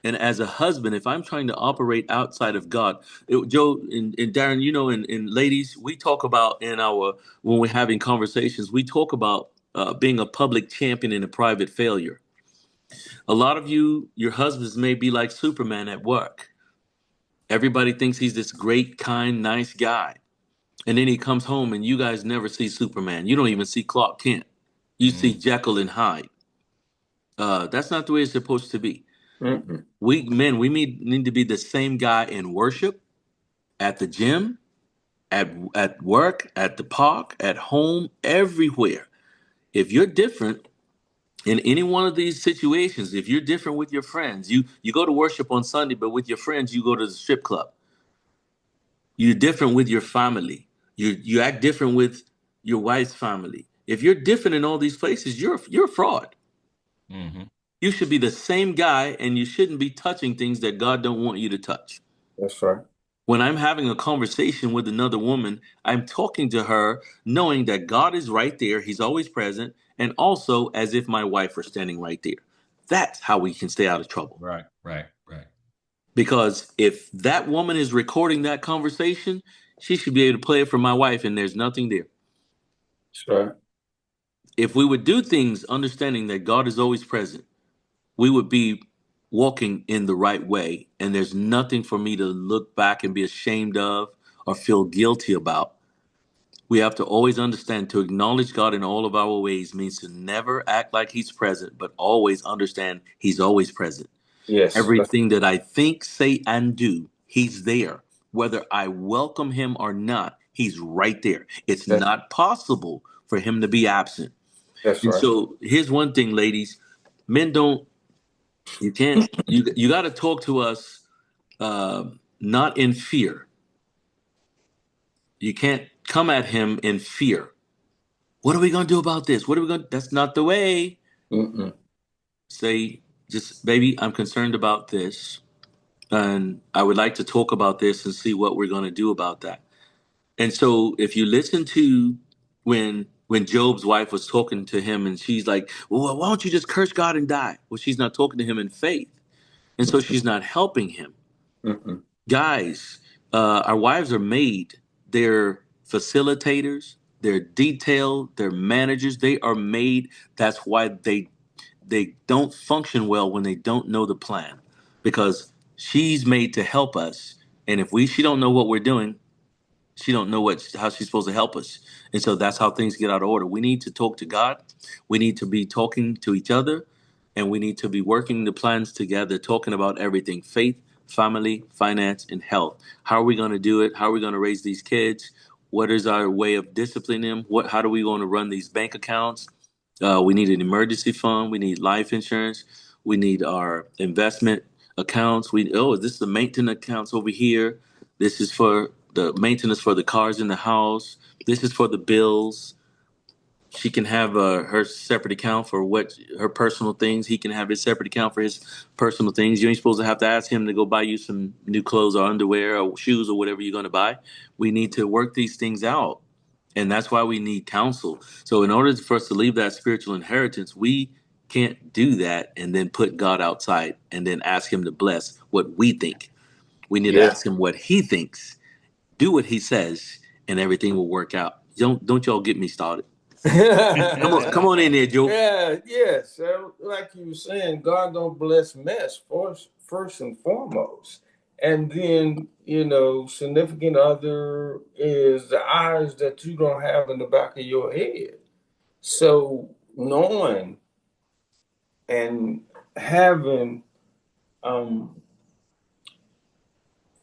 And as a husband, if I'm trying to operate outside of God, Joe and Darren, and ladies, we talk about when we're having conversations, we talk about being a public champion and a private failure. A lot of your husbands may be like Superman at work. Everybody thinks he's this great, kind, nice guy. And then he comes home and you guys never see Superman. You don't even see Clark Kent. You see Jekyll and Hyde. That's not the way it's supposed to be. We need to be the same guy in worship, at the gym, at work, at the park, at home, everywhere. If you're different in any one of these situations, if you're different with your friends, you go to worship on Sunday, but with your friends, you go to the strip club. You're different with your family. You act different with your wife's family. If you're different in all these places, you're a fraud. You should be the same guy, and you shouldn't be touching things that God don't want you to touch. That's right. When I'm having a conversation with another woman, I'm talking to her knowing that God is right there. He's always present. And also as if my wife were standing right there. That's how we can stay out of trouble. Right. Because if that woman is recording that conversation, she should be able to play it for my wife and there's nothing there. Sure. If we would do things understanding that God is always present, we would be walking in the right way. And there's nothing for me to look back and be ashamed of or feel guilty about. We have to always understand to acknowledge God in all of our ways means to never act like he's present, but always understand he's always present. Yes. Everything that I think, say, and do, he's there. Whether I welcome him or not, he's right there. It's not possible for him to be absent. That's And right. so here's one thing, ladies. Men don't, you can't, you got to talk to us not in fear. You can't come at him in fear. What are we going to do about this? What are we going to, that's not the way. Mm-mm. Say, just, baby, I'm concerned about this. And I would like to talk about this and see what we're going to do about that. And so if you listen to when Job's wife was talking to him and she's like, well, why don't you just curse God and die? Well, she's not talking to him in faith. And so she's not helping him. Mm-mm. Guys, our wives are made. They're facilitators. They're detailed. They're managers. They are made. That's why they don't function well when they don't know the plan, because she's made to help us. And if she don't know what we're doing, she don't know how she's supposed to help us. And so that's how things get out of order. We need to talk to God. We need to be talking to each other, and we need to be working the plans together, talking about everything: faith, family, finance, and health. How are we going to do it? How are we going to raise these kids? What is our way of disciplining them? How do we want to run these bank accounts? We need an emergency fund. We need life insurance. We need our investment accounts. This is the maintenance accounts over here. This is for the maintenance for the cars in the house. This is for the bills. She can have her separate account for what her personal things. He can have his separate account for his personal things. You ain't supposed to have to ask him to go buy you some new clothes or underwear or shoes or whatever you're going to buy. We need to work these things out. And that's why we need counsel. So in order for us to leave that spiritual inheritance, we can't do that and then put God outside and then ask him to bless what we think. We need to Yeah. ask him what he thinks, do what he says, and everything will work out. Don't y'all get me started. Come on in there, Joe. Yeah, yes. Like you were saying, God don't bless mess first and foremost. And then, significant other is the eyes that you don't have in the back of your head. So knowing and having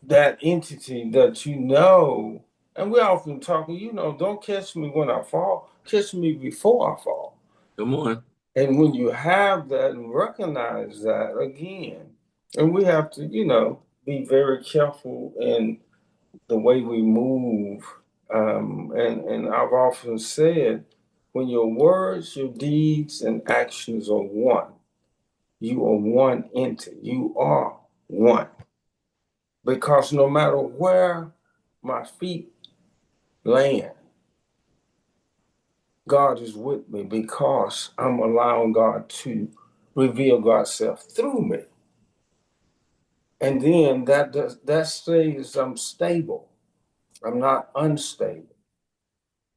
that entity that and we often talk, don't catch me when I fall, catch me before I fall. Come on. And when you have that and recognize that again, and we have to, be very careful in the way we move. And I've often said, when your words, your deeds, and actions are one, you are one entity. You are one. Because no matter where my feet land, God is with me because I'm allowing God to reveal God's self through me. And then that stays I'm stable. I'm not unstable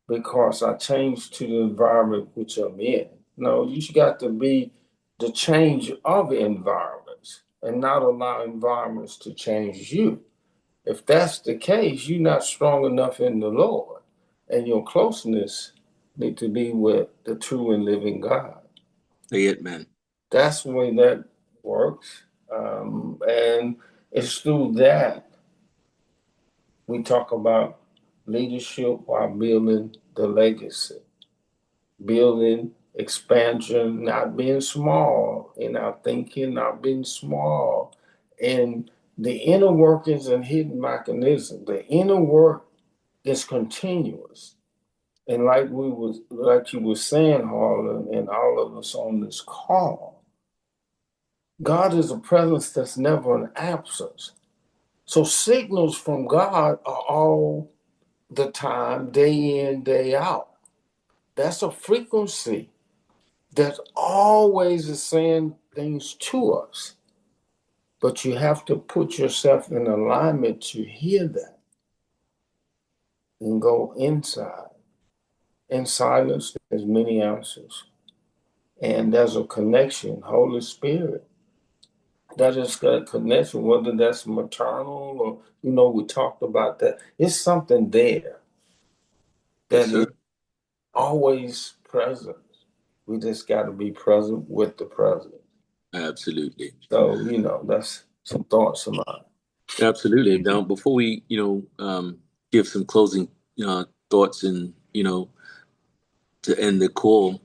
because I change to the environment which I'm in. No, you got to be the change of environments and not allow environments to change you. If that's the case, you're not strong enough in the Lord, and your closeness need to be with the true and living God. Say it, man. That's the way that works. And it's through that we talk about leadership while building the legacy, building expansion, not being small in our thinking, not being small in the inner workings and hidden mechanisms. The inner work is continuous. And like you were saying, Harlan, and all of us on this call, God is a presence that's never an absence. So signals from God are all the time, day in, day out. That's a frequency that always is saying things to us. But you have to put yourself in alignment to hear that and go inside. In silence, there's many answers. And there's a connection, Holy Spirit. That is that connection, whether that's maternal or, we talked about that. It's something there Yes, that is sir. always present. We just got to be present with the present. Absolutely. So, that's some thoughts of mine. Absolutely. Now, before we, give some closing thoughts and, to end the call,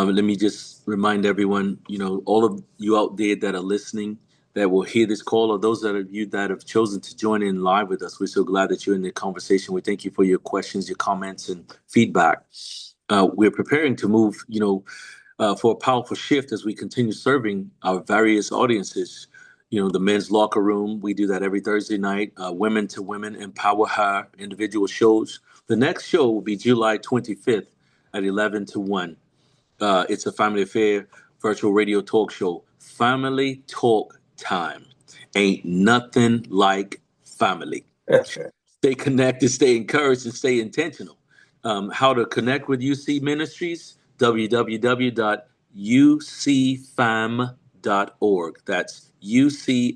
Let me just remind everyone, all of you out there that are listening, that will hear this call, or those of you that have chosen to join in live with us, we're so glad that you're in the conversation. We thank you for your questions, your comments, and feedback. We're preparing to move, for a powerful shift as we continue serving our various audiences. The men's locker room, we do that every Thursday night. Women to Women, Empower Her, individual shows. The next show will be July 25th at 11 to 1. It's a family affair virtual radio talk show. Family talk time. Ain't nothing like family. Stay connected, stay encouraged, and stay intentional. How to connect with UC Ministries? www.ucfam.org. That's ucfam.org.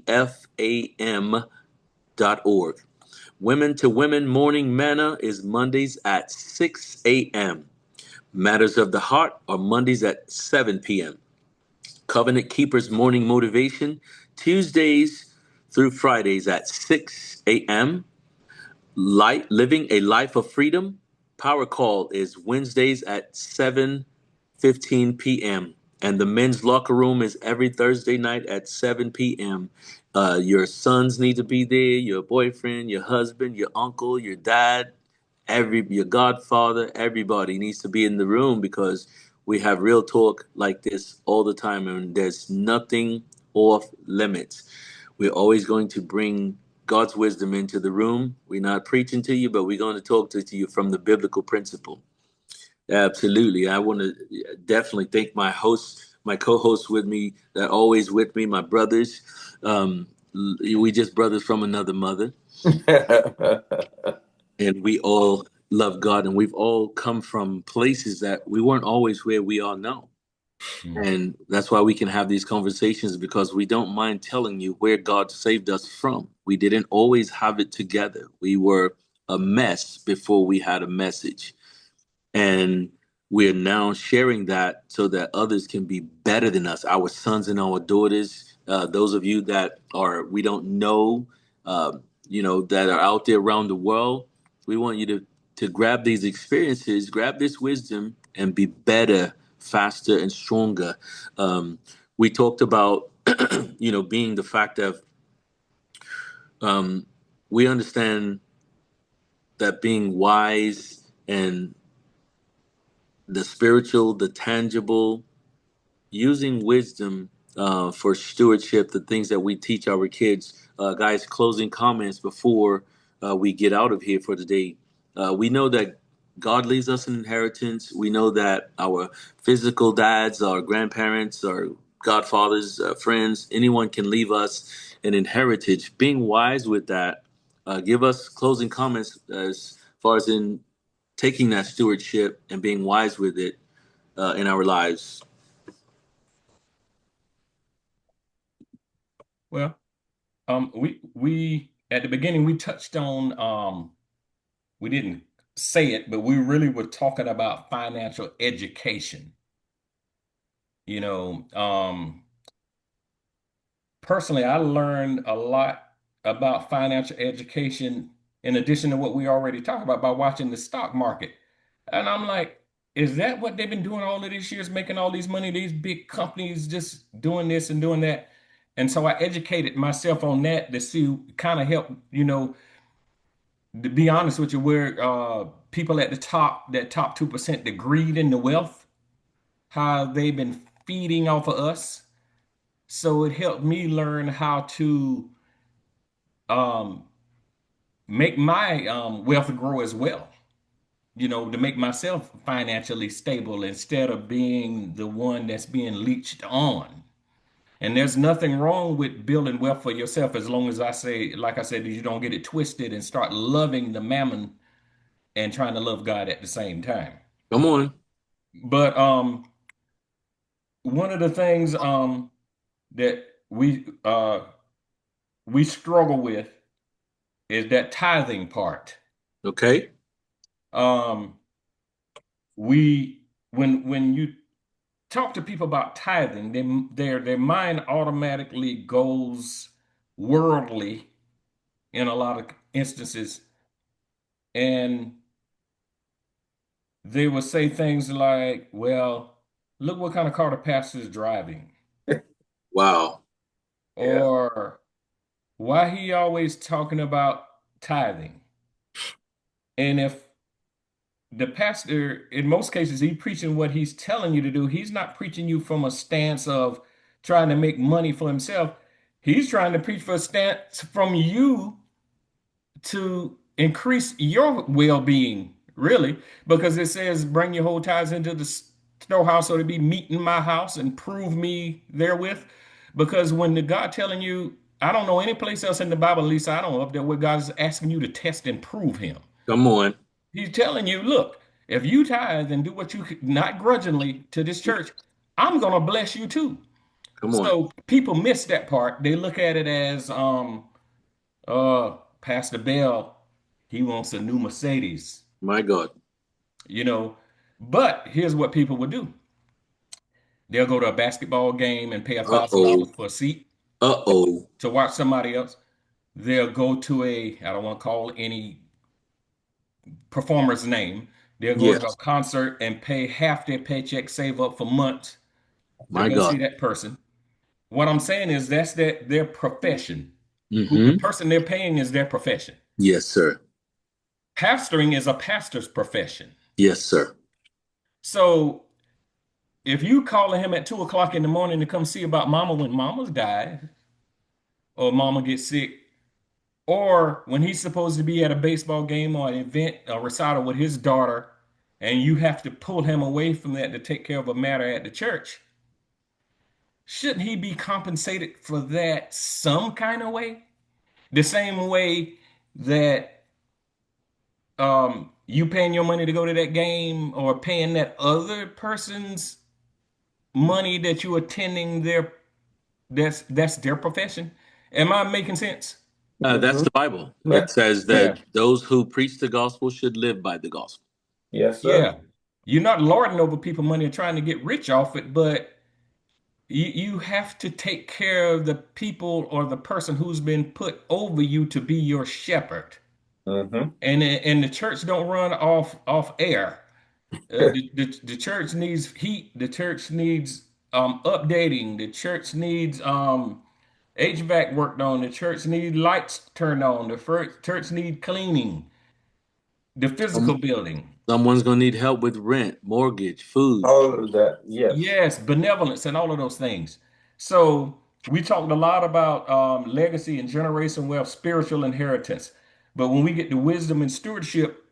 Women to Women Morning Manna is Mondays at 6 a.m. Matters of the Heart are Mondays at 7 p.m. Covenant Keepers Morning Motivation, Tuesdays through Fridays at 6 a.m. Living a Life of Freedom, Power Call is Wednesdays at 7:15 p.m. And the Men's Locker Room is every Thursday night at 7 p.m. Your sons need to be there, your boyfriend, your husband, your uncle, your dad, your godfather, everybody needs to be in the room because we have real talk like this all the time, and there's nothing off limits. We're always going to bring God's wisdom into the room. We're not preaching to you, but we're going to talk to you from the biblical principle. Absolutely. I want to definitely thank my hosts, my co-hosts with me, that always with me, my brothers. We just brothers from another mother. And we all love God, and we've all come from places that we weren't always where we are now. And that's why we can have these conversations, because we don't mind telling you where God saved us from. We didn't always have it together. We were a mess before we had a message. And we're now sharing that so that others can be better than us, our sons and our daughters. Those of you that we don't know, that are out there around the world, we want you to grab these experiences, grab this wisdom, and be better, faster, and stronger. We talked about, being the fact of, we understand that being wise and the spiritual, the tangible, using wisdom for stewardship, the things that we teach our kids. Guys, closing comments before we get out of here for today. We know that God leaves us an inheritance. We know that our physical dads, our grandparents, our godfathers, friends, anyone can leave us an inheritance. Being wise with that, give us closing comments as far as in taking that stewardship and being wise with it in our lives. Well, we at the beginning we touched on we didn't say it, but we really were talking about financial education. Personally, I learned a lot about financial education in addition to what we already talked about by watching the stock market. And I'm like, is that what they've been doing all of these years, making all these money, these big companies just doing this and doing that? And so I educated myself on that to see, kind of help, to be honest with you, where people at the top, that top 2%, the greed and the wealth, how they've been feeding off of us. So it helped me learn how to um, make my wealth grow as well, to make myself financially stable instead of being the one that's being leached on. And there's nothing wrong with building wealth for yourself as long as like I said, you don't get it twisted and start loving the mammon and trying to love God at the same time. Come on. But one of the things that we struggle with is that tithing part. Okay. Um, we when you talk to people about tithing, their mind automatically goes worldly in a lot of instances, and they will say things like, "Well, look what kind of car the pastor is driving. Wow. Yeah. Or why he always talking about tithing. And if the pastor, in most cases, he preaching what he's telling you to do. He's not preaching you from a stance of trying to make money for himself. He's trying to preach for a stance from you to increase your well-being, really, because it says, bring your whole tithes into the storehouse so to be meat in my house and prove me therewith. Because when the God telling you, I don't know any place else in the Bible, at least I don't know, up there where God's asking you to test and prove him. Come on. He's telling you, look, if you tithe and do what you not grudgingly to this church, I'm gonna bless you too. Come on. So people miss that part. They look at it as Pastor Bell, he wants a new Mercedes, My God. you know. But here's what people would do. They'll go to a basketball game and pay $1,000 Uh-oh. for a seat Uh-oh. to watch somebody else. They'll go to I don't want to call any performer's name. They'll go to a Yes. concert and pay half their paycheck, save up for months to My go see God. that person. What I'm saying is that's their profession. Who the Mm-hmm. person they're paying is their profession. Yes, sir. Pastoring is a pastor's profession. Yes, sir. So if you calling him at 2 o'clock in the morning to come see about mama when mama's died, or mama gets sick, or when he's supposed to be at a baseball game or an event, a recital with his daughter, and you have to pull him away from that to take care of a matter at the church, shouldn't he be compensated for that some kind of way? The same way that you paying your money to go to that game or paying that other person's money that you attending that's their profession. Am I making sense? That's Mm-hmm. the Bible. Yeah. It says Yeah. that those who preach the gospel should live by the gospel. Yes, sir. Yeah. You're not lording over people money and trying to get rich off it, but you have to take care of the people or the person who's been put over you to be your shepherd. Mm-hmm. And the church don't run off air. The church needs heat. The church needs updating. The church needs HVAC worked on. The church needs lights turned on. The church need cleaning. The physical building. Someone's going to need help with rent, mortgage, food. All of that. Yes. Yes, benevolence and all of those things. So we talked a lot about legacy and generation wealth, spiritual inheritance. But when we get to wisdom and stewardship,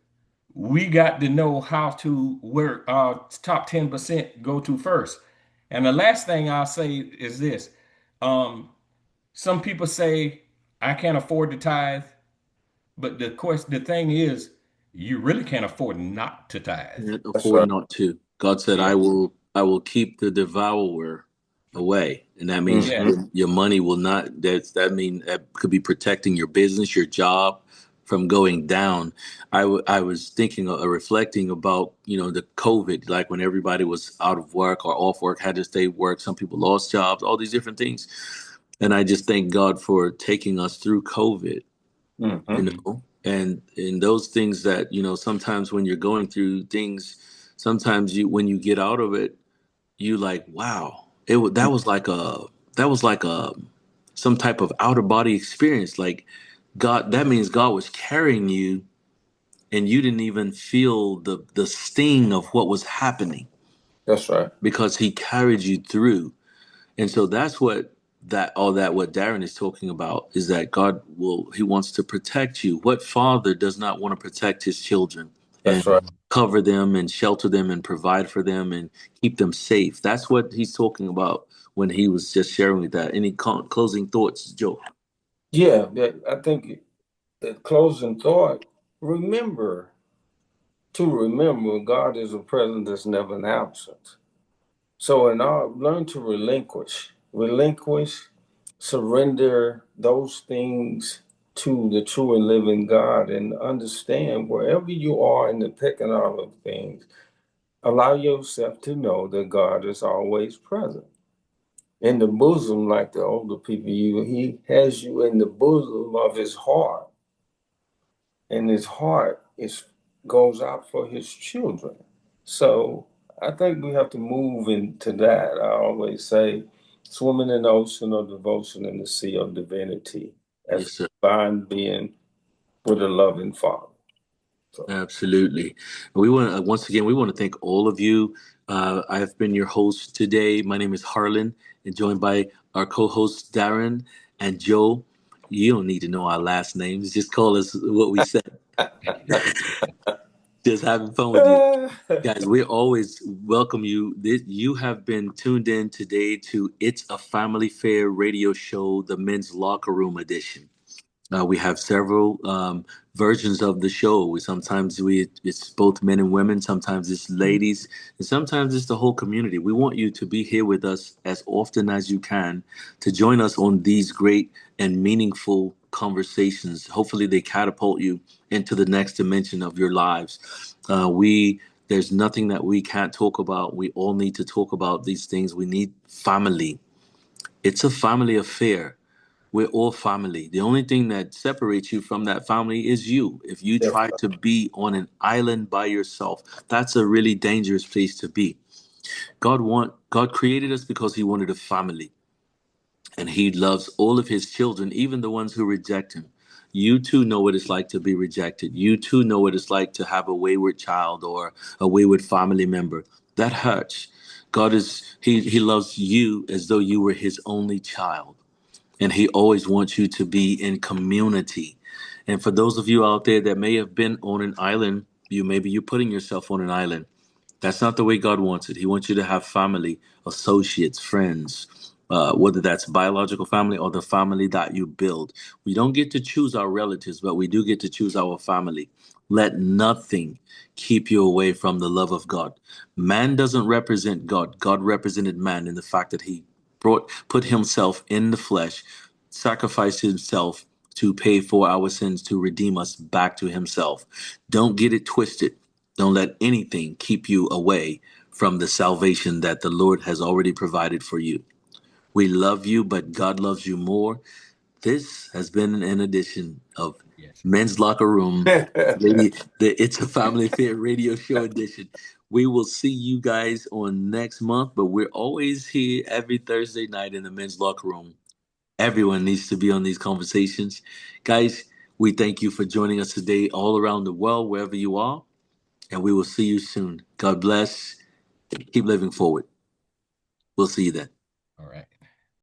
we got to know how to where our top 10% go to first. And the last thing I'll say is this. Um, some people say, I can't afford to tithe. But the thing is, you really can't afford not to tithe. Can't That's afford right. not to. God said, Yeah. I will keep the devourer away. And that means Yeah. Mm-hmm. your money will not, that could be protecting your business, your job from going down. I was thinking reflecting about, the COVID, like when everybody was out of work or off work, had to stay work. Some people lost jobs, all these different things. And I just thank God for taking us through COVID, Mm-hmm. and in those things that, sometimes when you're going through things, sometimes when you get out of it, you like, wow, that was like a some type of outer body experience. Like God, that means God was carrying you and you didn't even feel the sting of what was happening That's right. because he carried you through. And so that's what Darren is talking about, is that he wants to protect you. What father does not want to protect his children That's and right. cover them and shelter them and provide for them and keep them safe? That's what he's talking about when he was just sharing with that. Any closing thoughts, Joe? Yeah. I think the closing thought, remember God is a present that's never absent. So learn to relinquish, surrender those things to the true and living God, and understand wherever you are in the pecking order of things, allow yourself to know that God is always present. In the bosom, like the older people, he has you in the bosom of his heart, and his heart goes out for his children. So I think we have to move into that. I always say, swimming in the ocean of devotion in the sea of divinity as Yes, sir. divine being with a loving Father. So, Absolutely. We want to, once again, we want to thank all of you. I have been your host today. My name is Harlan, and joined by our co-hosts Darren and Joe. You don't need to know our last names. Just call us what we said. Just having fun with you. Guys, we always welcome you. You have been tuned in today to It's a Family Fair radio show, the Men's Locker Room edition. We have several versions of the show. It's both men and women. Sometimes it's ladies, and sometimes it's the whole community. We want you to be here with us as often as you can to join us on these great and meaningful conversations. Hopefully, they catapult you into the next dimension of your lives. We There's nothing that we can't talk about. We all need to talk about these things. We need family. It's a family affair. We're all family. The only thing that separates you from that family is you. If you yes, try to be on an island by yourself, that's a really dangerous place to be. God created us because he wanted a family, and he loves all of his children, even the ones who reject him. You too know what it's like to be rejected. You too know what it's like to have a wayward child or a wayward family member. That hurts. He loves you as though you were his only child, and he always wants you to be in community. And for those of you out there that may have been on an island, maybe you're putting yourself on an island. That's not the way God wants it. He wants you to have family, associates, friends, whether that's biological family or the family that you build. We don't get to choose our relatives, but we do get to choose our family. Let nothing keep you away from the love of God. Man doesn't represent God. God represented man in the fact that he put himself in the flesh, sacrificed himself to pay for our sins, to redeem us back to himself. Don't get it twisted. Don't let anything keep you away from the salvation that the Lord has already provided for you. We love you, but God loves you more. This has been an edition of Yes. Men's Locker Room, the It's a Family Affair radio show edition. We will see you guys on next month, but we're always here every Thursday night in the Men's Locker Room. Everyone needs to be on these conversations. Guys, we thank you for joining us today all around the world, wherever you are, and we will see you soon. God bless. Keep living forward. We'll see you then. All right.